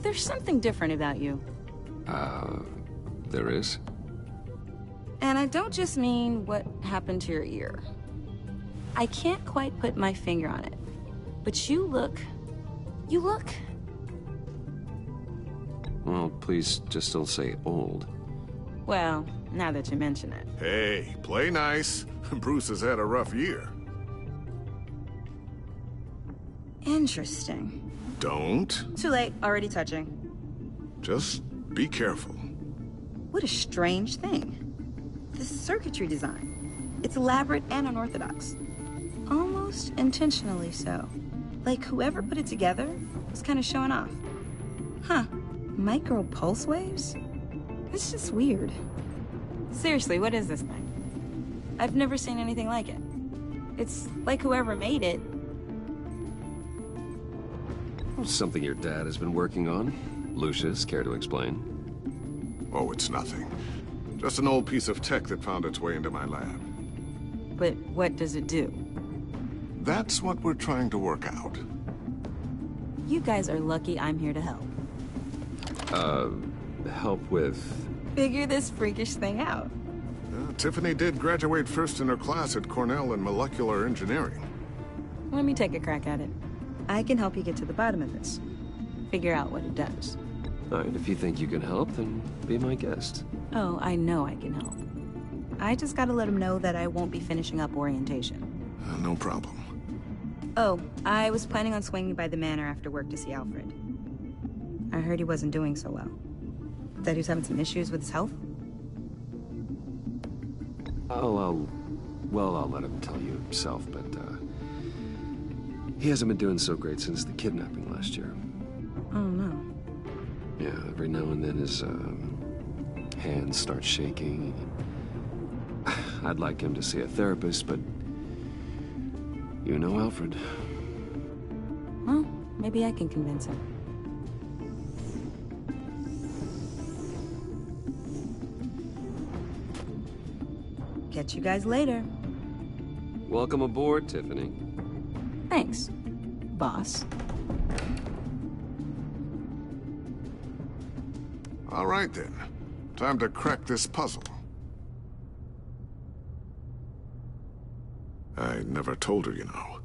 Speaker 6: There's something different about you.
Speaker 1: There is?
Speaker 6: And I don't just mean what happened to your ear. I can't quite put my finger on it. But you look...
Speaker 1: Well, please just don't say old.
Speaker 6: Well, now that you mention it.
Speaker 16: Hey, play nice. Bruce has had a rough year.
Speaker 6: Interesting.
Speaker 16: Don't.
Speaker 6: Too late, already touching.
Speaker 16: Just be careful.
Speaker 6: What a strange thing. The circuitry design. It's elaborate and unorthodox. Almost intentionally so. Like whoever put it together was kind of showing off. Huh. Micro pulse waves? It's just weird. Seriously, what is this thing? I've never seen anything like it. It's like whoever made it.
Speaker 1: Something your dad has been working on. Lucius, care to explain?
Speaker 16: Oh, it's nothing. Just an old piece of tech that found its way into my lab.
Speaker 6: But what does it do?
Speaker 16: That's what we're trying to work out.
Speaker 6: You guys are lucky I'm here to help.
Speaker 1: Help with...
Speaker 6: Figure this freakish thing out.
Speaker 16: Tiffany did graduate first in her class at Cornell in molecular engineering.
Speaker 6: Let me take a crack at it. I can help you get to the bottom of this. Figure out what it does.
Speaker 1: All right, if you think you can help, then be my guest.
Speaker 6: Oh, I know I can help. I just gotta let him know that I won't be finishing up orientation.
Speaker 16: No problem.
Speaker 6: Oh, I was planning on swinging by the manor after work to see Alfred. I heard he wasn't doing so well. That he was having some issues with his health?
Speaker 1: Oh, I'll let him tell you himself, but, he hasn't been doing so great since the kidnapping last year.
Speaker 6: Oh, no.
Speaker 1: Yeah, every now and then his, hands start shaking. I'd like him to see a therapist, but... You know Alfred.
Speaker 6: Well, maybe I can convince him. Catch you guys later.
Speaker 1: Welcome aboard, Tiffany.
Speaker 6: Thanks, boss.
Speaker 16: All right, then. Time to crack this puzzle. I never told her, you know.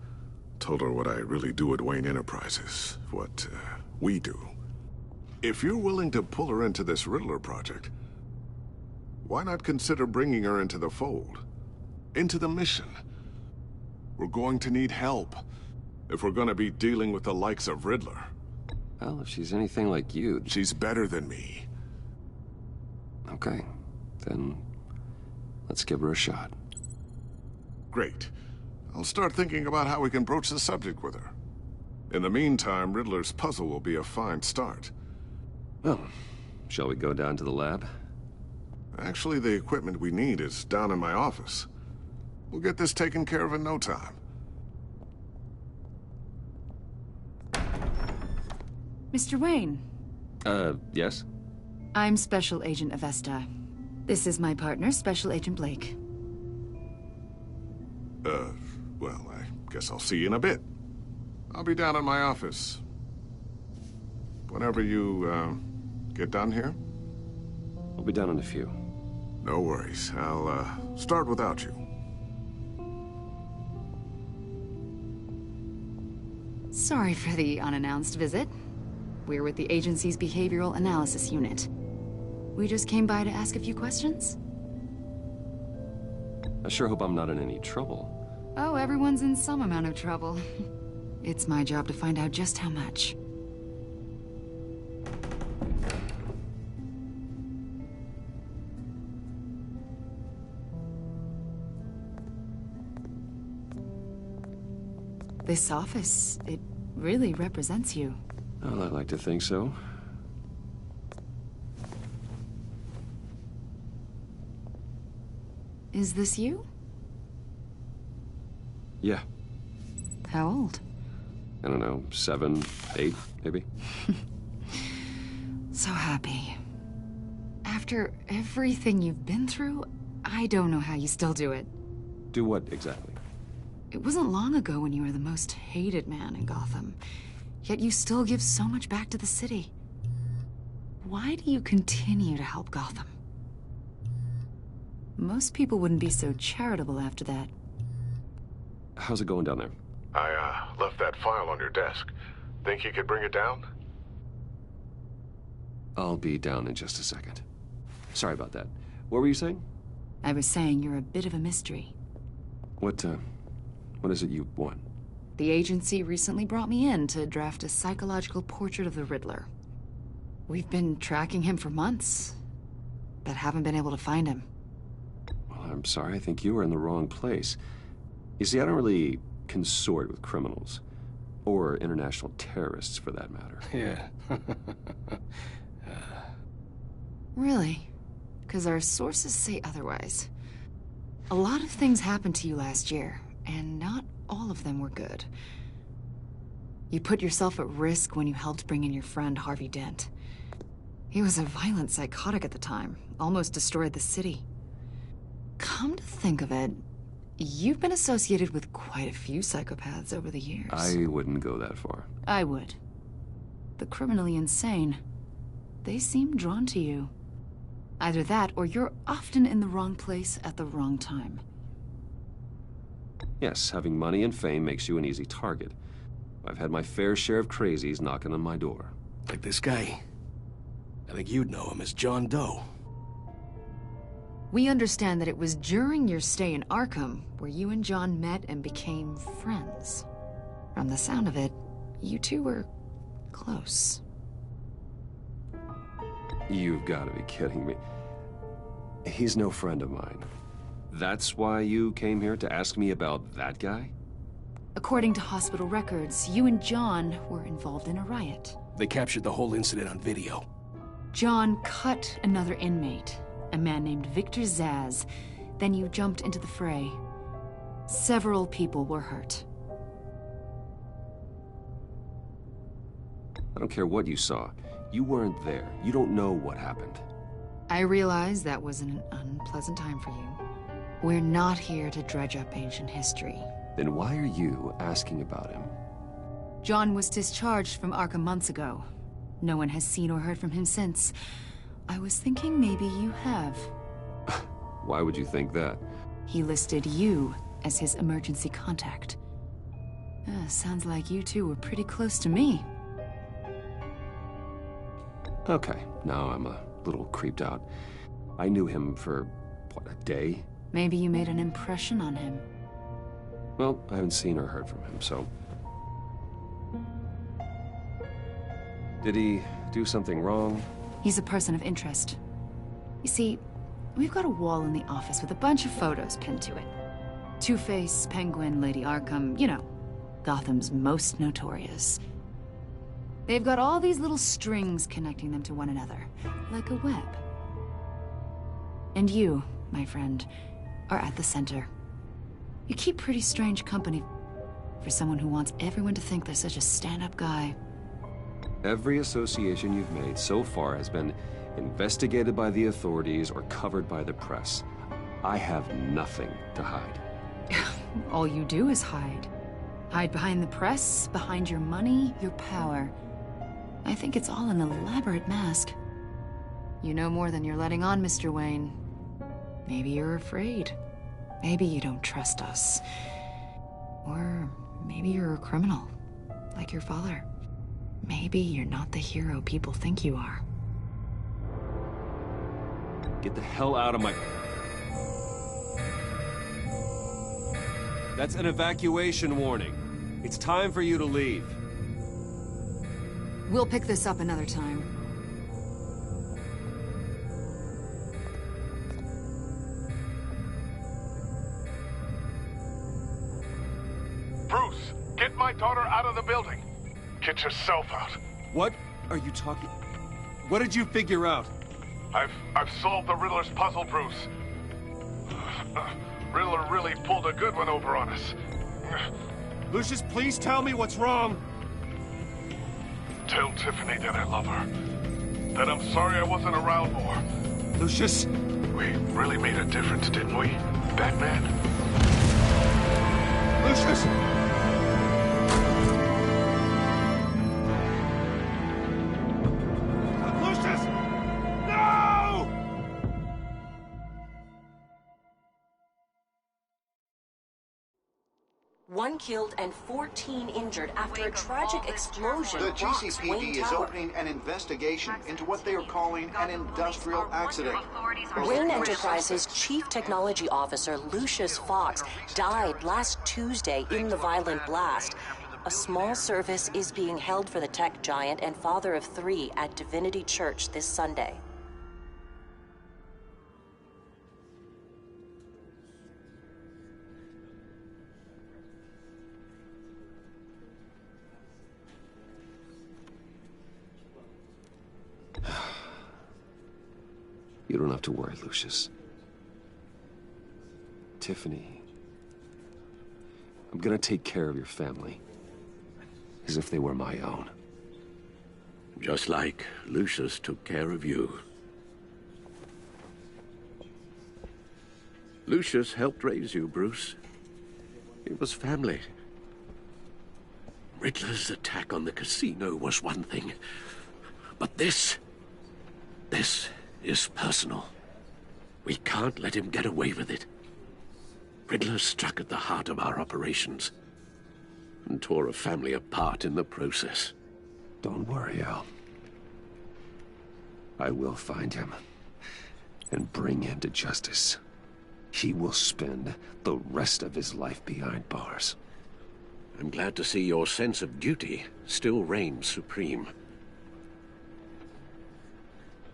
Speaker 16: Told her what I really do at Wayne Enterprises. What, we do. If you're willing to pull her into this Riddler project, why not consider bringing her into the fold? Into the mission? We're going to need help if we're going to be dealing with the likes of Riddler.
Speaker 1: Well, if she's anything like you...
Speaker 16: She's better than me.
Speaker 1: Okay, then let's give her a shot.
Speaker 16: Great. I'll start thinking about how we can broach the subject with her. In the meantime, Riddler's puzzle will be a fine start.
Speaker 1: Well, shall we go down to the lab?
Speaker 16: Actually, the equipment we need is down in my office. We'll get this taken care of in no time.
Speaker 12: Mr. Wayne.
Speaker 1: Yes?
Speaker 12: I'm Special Agent Avesta. This is my partner, Special Agent Blake.
Speaker 16: Well, I guess I'll see you in a bit. I'll be down in my office. Whenever you, get done here?
Speaker 1: I'll be down in a few.
Speaker 16: No worries. I'll, start without you.
Speaker 12: Sorry for the unannounced visit. We're with the agency's Behavioral Analysis Unit. We just came by to ask a few questions.
Speaker 1: I sure hope I'm not in any trouble.
Speaker 12: Oh, everyone's in some amount of trouble. It's my job to find out just how much. This office, it really represents you.
Speaker 1: Well, I like to think so.
Speaker 12: Is this you?
Speaker 1: Yeah.
Speaker 12: How old?
Speaker 1: I don't know, 7, 8, maybe?
Speaker 12: So happy. After everything you've been through, I don't know how you still do it.
Speaker 1: Do what, exactly?
Speaker 12: It wasn't long ago when you were the most hated man in Gotham. Yet you still give so much back to the city. Why do you continue to help Gotham? Most people wouldn't be so charitable after that.
Speaker 1: How's it going down there?
Speaker 16: I, left that file on your desk. Think you could bring it down?
Speaker 1: I'll be down in just a second. Sorry about that. What were you saying?
Speaker 12: I was saying you're a bit of a mystery.
Speaker 1: What is it you want?
Speaker 12: The agency recently brought me in to draft a psychological portrait of the Riddler. We've been tracking him for months, but haven't been able to find him.
Speaker 1: Well, I'm sorry, I think you were in the wrong place. You see, I don't really consort with criminals. Or international terrorists, for that matter.
Speaker 17: Yeah.
Speaker 12: Really? Because our sources say otherwise. A lot of things happened to you last year, and not all of them were good. You put yourself at risk when you helped bring in your friend Harvey Dent. He was a violent psychotic at the time, almost destroyed the city. Come to think of it, you've been associated with quite a few psychopaths over the years.
Speaker 1: I wouldn't go that far.
Speaker 12: I would. The criminally insane. They seem drawn to you. Either that, or you're often in the wrong place at the wrong time.
Speaker 1: Yes, having money and fame makes you an easy target. I've had my fair share of crazies knocking on my door.
Speaker 17: Like this guy. I think you'd know him as John Doe.
Speaker 12: We understand that it was during your stay in Arkham where you and John met and became friends. From the sound of it, you two were close.
Speaker 1: You've got to be kidding me. He's no friend of mine. That's why you came here to ask me about that guy?
Speaker 12: According to hospital records, you and John were involved in a riot.
Speaker 17: They captured the whole incident on video.
Speaker 12: John cut another inmate, a man named Victor Zsasz. Then you jumped into the fray. Several people were hurt.
Speaker 1: I don't care what you saw. You weren't there. You don't know what happened.
Speaker 12: I realize that was an unpleasant time for you. We're not here to dredge up ancient history.
Speaker 1: Then why are you asking about him?
Speaker 12: John was discharged from Arkham months ago. No one has seen or heard from him since. I was thinking maybe you have.
Speaker 1: Why would you think that?
Speaker 12: He listed you as his emergency contact. Sounds like you two were pretty close to me.
Speaker 1: Okay, now I'm a little creeped out. I knew him for, what, a day?
Speaker 12: Maybe you made an impression on him.
Speaker 1: Well, I haven't seen or heard from him, so... Did he do something wrong?
Speaker 12: He's a person of interest. You see, we've got a wall in the office with a bunch of photos pinned to it. Two-Face, Penguin, Lady Arkham, you know, Gotham's most notorious. They've got all these little strings connecting them to one another, like a web. And you, my friend, are at the center. You keep pretty strange company for someone who wants everyone to think they're such a stand-up guy.
Speaker 1: Every association you've made so far has been investigated by the authorities or covered by the press. I have nothing to hide.
Speaker 12: All you do is hide. Hide behind the press, behind your money, your power. I think it's all an elaborate mask. You know more than you're letting on, Mr. Wayne. Maybe you're afraid. Maybe you don't trust us. Or maybe you're a criminal, like your father. Maybe you're not the hero people think you are.
Speaker 1: Get the hell out of my... That's an evacuation warning. It's time for you to leave.
Speaker 12: We'll pick this up another time.
Speaker 18: Bruce, get my daughter out of the building. Get yourself out.
Speaker 1: What are you talking... What did you figure out?
Speaker 18: I've solved the Riddler's puzzle, Bruce. Riddler really pulled a good one over on us.
Speaker 1: Lucius, please tell me what's wrong.
Speaker 18: Tell Tiffany that I love her. That I'm sorry I wasn't around more.
Speaker 1: Lucius?
Speaker 18: We really made a difference, didn't we, Batman?
Speaker 1: Lucius! Lucius! No!
Speaker 19: 1 killed and 14 injured after a tragic explosion.
Speaker 2: The
Speaker 19: rocks Wayne
Speaker 2: GCPD is
Speaker 19: Tower.
Speaker 2: opening an investigation into what they are calling an industrial accident.
Speaker 19: Wayne Enterprises' Chief Technology Officer, Lucius Fox, died last Tuesday in the violent blast. A small service is being held for the tech giant and father of 3 at Divinity Church this Sunday.
Speaker 1: You don't have to worry, Lucius. Tiffany, I'm gonna take care of your family. As if they were my own.
Speaker 13: Just like Lucius took care of you. Lucius helped raise you, Bruce. It was family. Riddler's attack on the casino was one thing. But this is personal. We can't let him get away with it. Riddler struck at the heart of our operations and tore a family apart in the process.
Speaker 1: Don't worry, Al. I will find him and bring him to justice. He will spend the rest of his life behind bars.
Speaker 13: I'm glad to see your sense of duty still reigns supreme.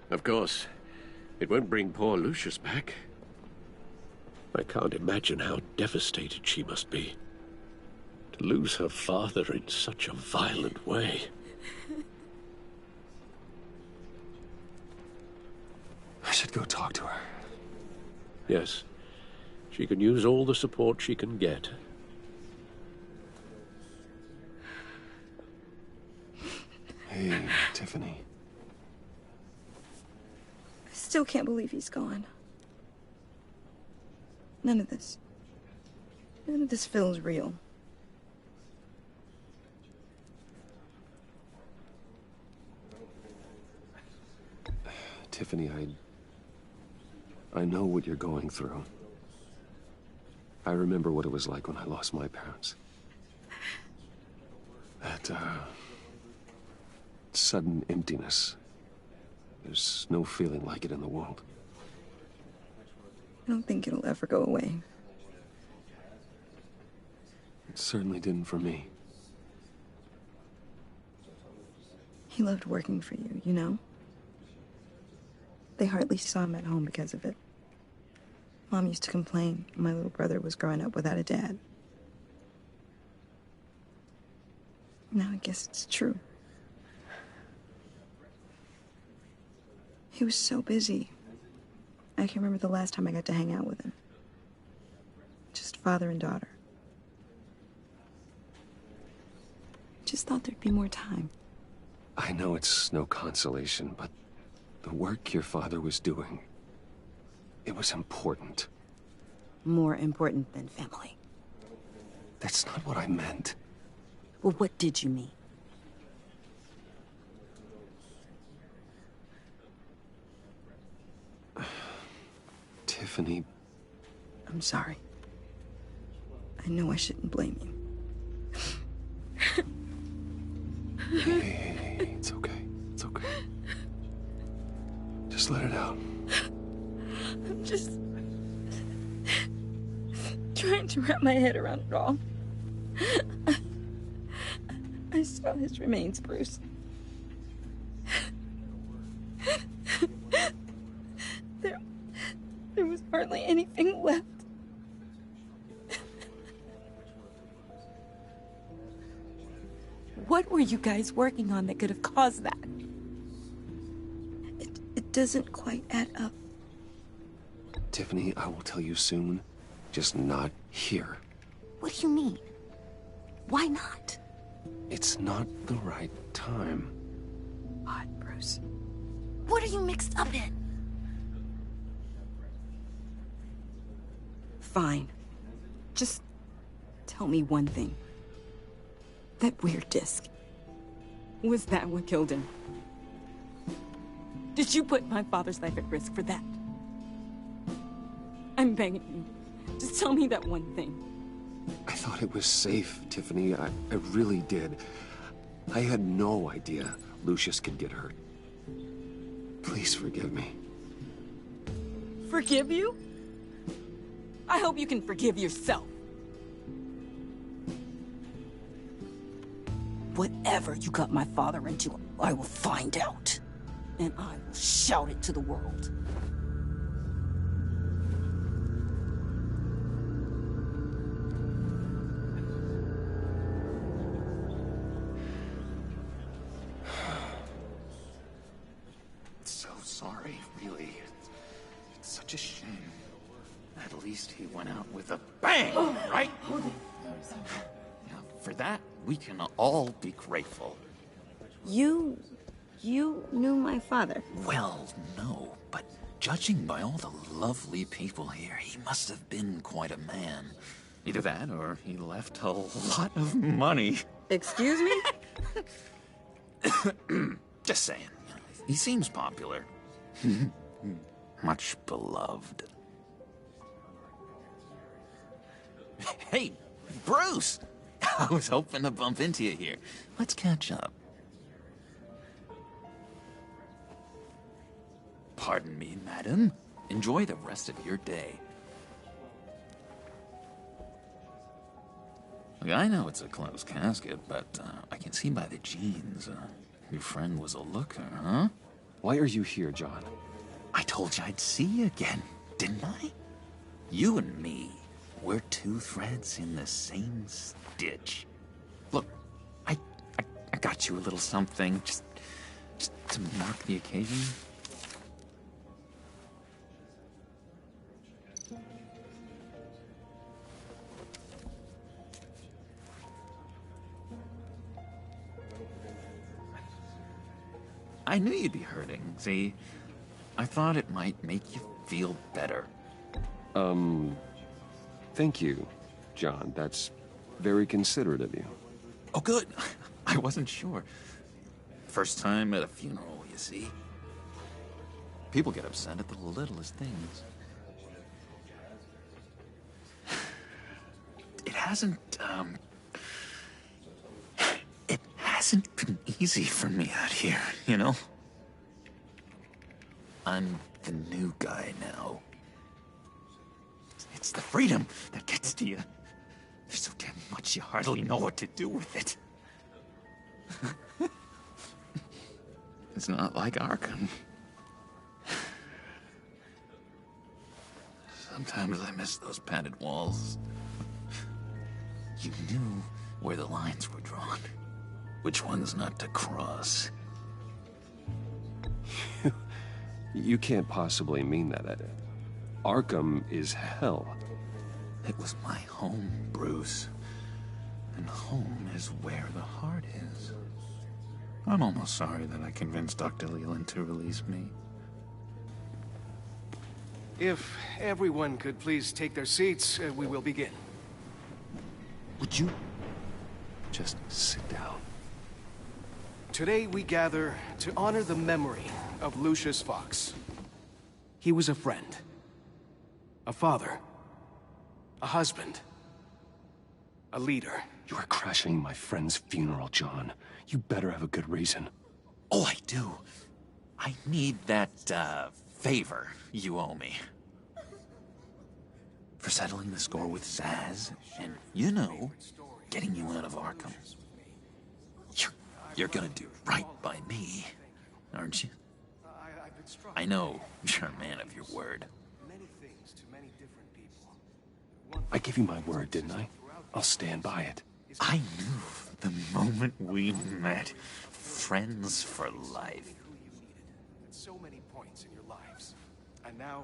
Speaker 13: Of course, it won't bring poor Lucius back. I can't imagine how devastated she must be. To lose her father in such a violent way.
Speaker 1: I should go talk to her.
Speaker 13: Yes, she can use all the support she can get.
Speaker 1: Hey, Tiffany.
Speaker 6: I still can't believe he's gone. None of this feels real.
Speaker 1: Tiffany, I know what you're going through. I remember what it was like when I lost my parents. That, sudden emptiness. There's no feeling like it in the world.
Speaker 6: I don't think it'll ever go away.
Speaker 1: It certainly didn't for me.
Speaker 6: He loved working for you, you know? They hardly saw him at home because of it. Mom used to complain my little brother was growing up without a dad. Now I guess it's true. He was so busy. I can remember the last time I got to hang out with him. Just father and daughter. Just thought there'd be more time.
Speaker 1: I know it's no consolation, but the work your father was doing, it was important.
Speaker 6: More important than family.
Speaker 1: That's not what I meant.
Speaker 6: Well, what did you mean?
Speaker 1: Tiffany.
Speaker 6: I'm sorry. I know I shouldn't blame you.
Speaker 1: Hey, it's okay. It's okay. Just let it out.
Speaker 6: I'm just trying to wrap my head around it all. I saw his remains, Bruce. There was hardly anything left. What were you guys working on that could have caused that? It doesn't quite add up.
Speaker 1: Tiffany, I will tell you soon. Just not here.
Speaker 6: What do you mean? Why not?
Speaker 1: It's not the right time.
Speaker 6: What, Bruce? What are you mixed up in? Fine. Just tell me one thing. That weird disc. Was that what killed him? Did you put my father's life at risk for that? I'm begging you. Just tell me that one thing.
Speaker 1: I thought it was safe, Tiffany. I really did. I had no idea Lucius could get hurt. Please forgive me.
Speaker 6: Forgive you? I hope you can forgive yourself. Whatever you got my father into, I will find out. And I will shout it to the world.
Speaker 7: So sorry, really. It's such a shame. At least he went out with a bang, right? Now, for that, we can all be grateful.
Speaker 6: You knew my father?
Speaker 7: Well, no, but judging by all the lovely people here, he must have been quite a man. Either that, or he left a lot of money.
Speaker 6: Excuse me?
Speaker 7: Just saying. He seems popular. Much beloved. Hey, Bruce! I was hoping to bump into you here. Let's catch up. Pardon me, madam. Enjoy the rest of your day. Look, I know it's a closed casket, but I can see by the jeans. Your friend was a looker, huh?
Speaker 1: Why are you here, John?
Speaker 7: I told you I'd see you again, didn't I? You and me, we're two threads in the same stitch. Look, I got you a little something, just to mark the occasion. I knew you'd be hurting, see? I thought it might make you feel better.
Speaker 1: Thank you, John. That's very considerate of you.
Speaker 7: Oh, good. I wasn't sure. First time at a funeral, you see. People get upset at the littlest things. It hasn't been easy for me out here, you know? I'm the new guy now. It's the freedom that gets to you. There's so damn much you hardly know what to do with it. It's not like Arkham. Sometimes I miss those padded walls. You knew where the lines were drawn. Which ones not to cross.
Speaker 1: You can't possibly mean that. Arkham is hell.
Speaker 7: It was my home, Bruce. And home is where the heart is. I'm almost sorry that I convinced Dr. Leland to release me.
Speaker 17: If everyone could please take their seats, we will begin.
Speaker 7: Would you just sit down?
Speaker 17: Today we gather to honor the memory of Lucius Fox. He was a friend, a father, a husband, a leader.
Speaker 1: You are crashing my friend's funeral, John. You better have a good reason.
Speaker 7: Oh, I do. I need that, favor you owe me. For settling the score with Zsasz, and, you know, getting you out of Arkham. You're gonna do right by me, aren't you? I know you're a man of your word.
Speaker 1: I gave you my word, didn't I? I'll stand by it.
Speaker 7: I knew the moment we met. Friends for life.
Speaker 17: At so many points in your lives. And now,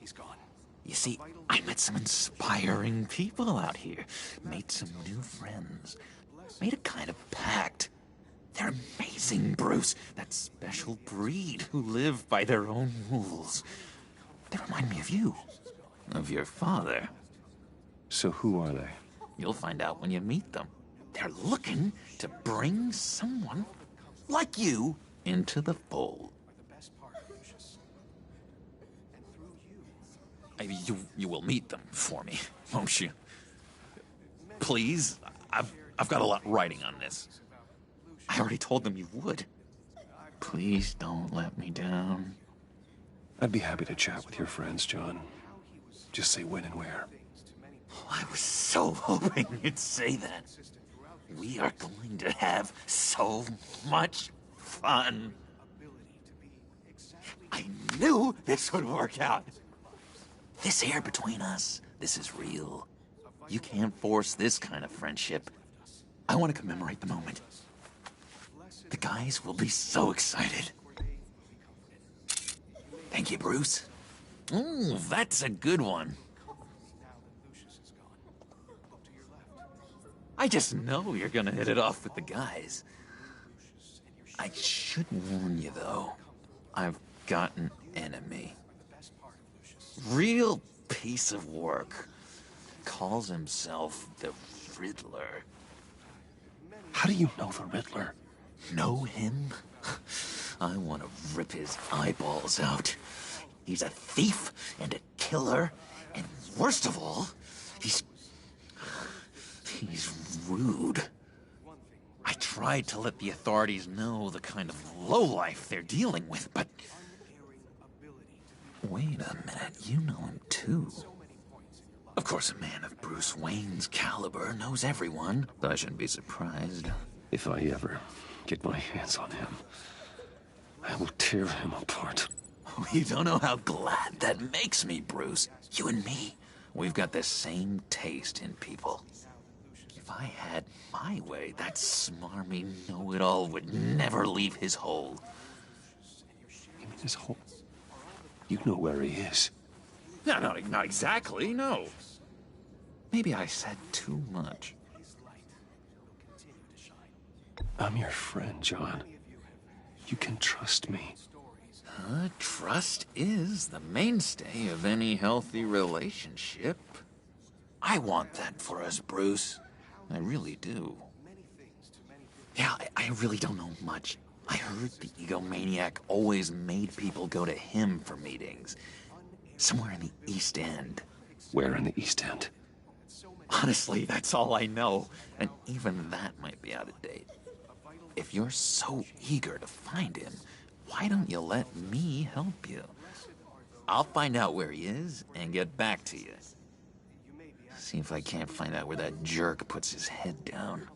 Speaker 17: he's gone.
Speaker 7: You see, I met some inspiring people out here. Made some new friends. Made a kind of pact. They're amazing, Bruce. That special breed who live by their own rules. They remind me of you. Of your father.
Speaker 1: So who are they?
Speaker 7: You'll find out when you meet them. They're looking to bring someone like you into the fold. You will meet them for me, won't you? please. I've got a lot riding on this. I already told them you would. Please don't let me down.
Speaker 1: I'd be happy to chat with your friends, John. Just say when and where.
Speaker 7: I was so hoping you'd say that. We are going to have so much fun. I knew this would work out. This air between us, this is real. You can't force this kind of friendship. I want to commemorate the moment. The guys will be so excited. Thank you, Bruce. Ooh, that's a good one. I just know you're gonna hit it off with the guys. I should warn you, though. I've got an enemy. Real piece of work. Calls himself the Riddler.
Speaker 1: How do you know the Riddler?
Speaker 7: Know him? I want to rip his eyeballs out. He's a thief and a killer, and worst of all, he's rude. I tried to let the authorities know the kind of lowlife they're dealing with, but... Wait a minute, you know him too. Of course, a man of Bruce Wayne's caliber knows everyone, though I shouldn't be surprised.
Speaker 1: If I ever get my hands on him, I will tear him apart.
Speaker 7: You don't know how glad that makes me, Bruce. You and me, we've got the same taste in people. If I had my way, that smarmy know-it-all would never leave his hole.
Speaker 1: You mean his hole? You know where he is.
Speaker 7: No, not exactly, no. Maybe I said too much.
Speaker 1: I'm your friend, John. You can trust me.
Speaker 7: Trust is the mainstay of any healthy relationship. I want that for us, Bruce. I really do. Yeah, I really don't know much. I heard the egomaniac always made people go to him for meetings. Somewhere in the East End.
Speaker 1: Where in the East End?
Speaker 7: Honestly, that's all I know. And even that might be out of date. If you're so eager to find him, why don't you let me help you? I'll find out where he is and get back to you. See if I can't find out where that jerk puts his head down.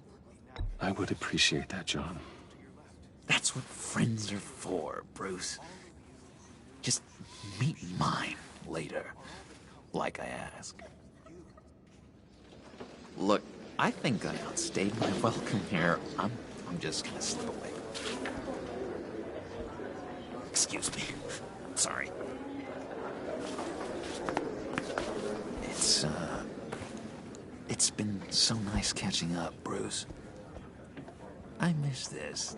Speaker 1: I would appreciate that, John.
Speaker 7: That's what friends are for, Bruce. Just meet mine later, like I asked. Look, I think I outstayed my welcome here. I'm just gonna slip away. Excuse me. Sorry. It's been so nice catching up, Bruce. I miss this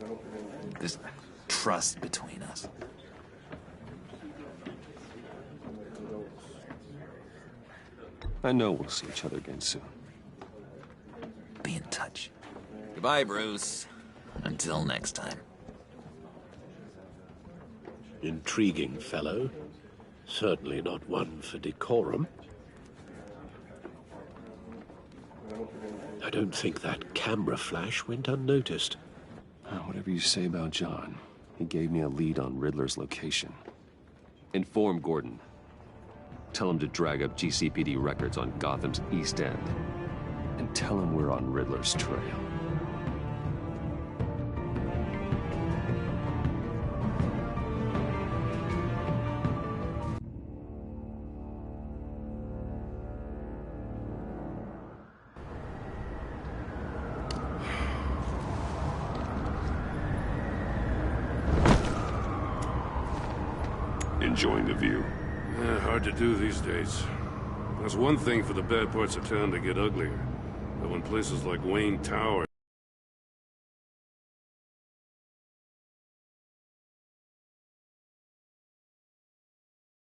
Speaker 7: trust between us.
Speaker 1: I know we'll see each other again soon.
Speaker 7: Be in touch. Goodbye, Bruce. Until next time.
Speaker 13: Intriguing fellow. Certainly not one for decorum. I don't think that camera flash went unnoticed.
Speaker 1: Whatever you say about John, he gave me a lead on Riddler's location. Inform Gordon. Tell him to drag up GCPD records on Gotham's East End. And tell him we're on Riddler's trail.
Speaker 9: Enjoying the view?
Speaker 3: Hard to do these days. There's one thing for the bad parts of town to get uglier. But when places like Wayne Tower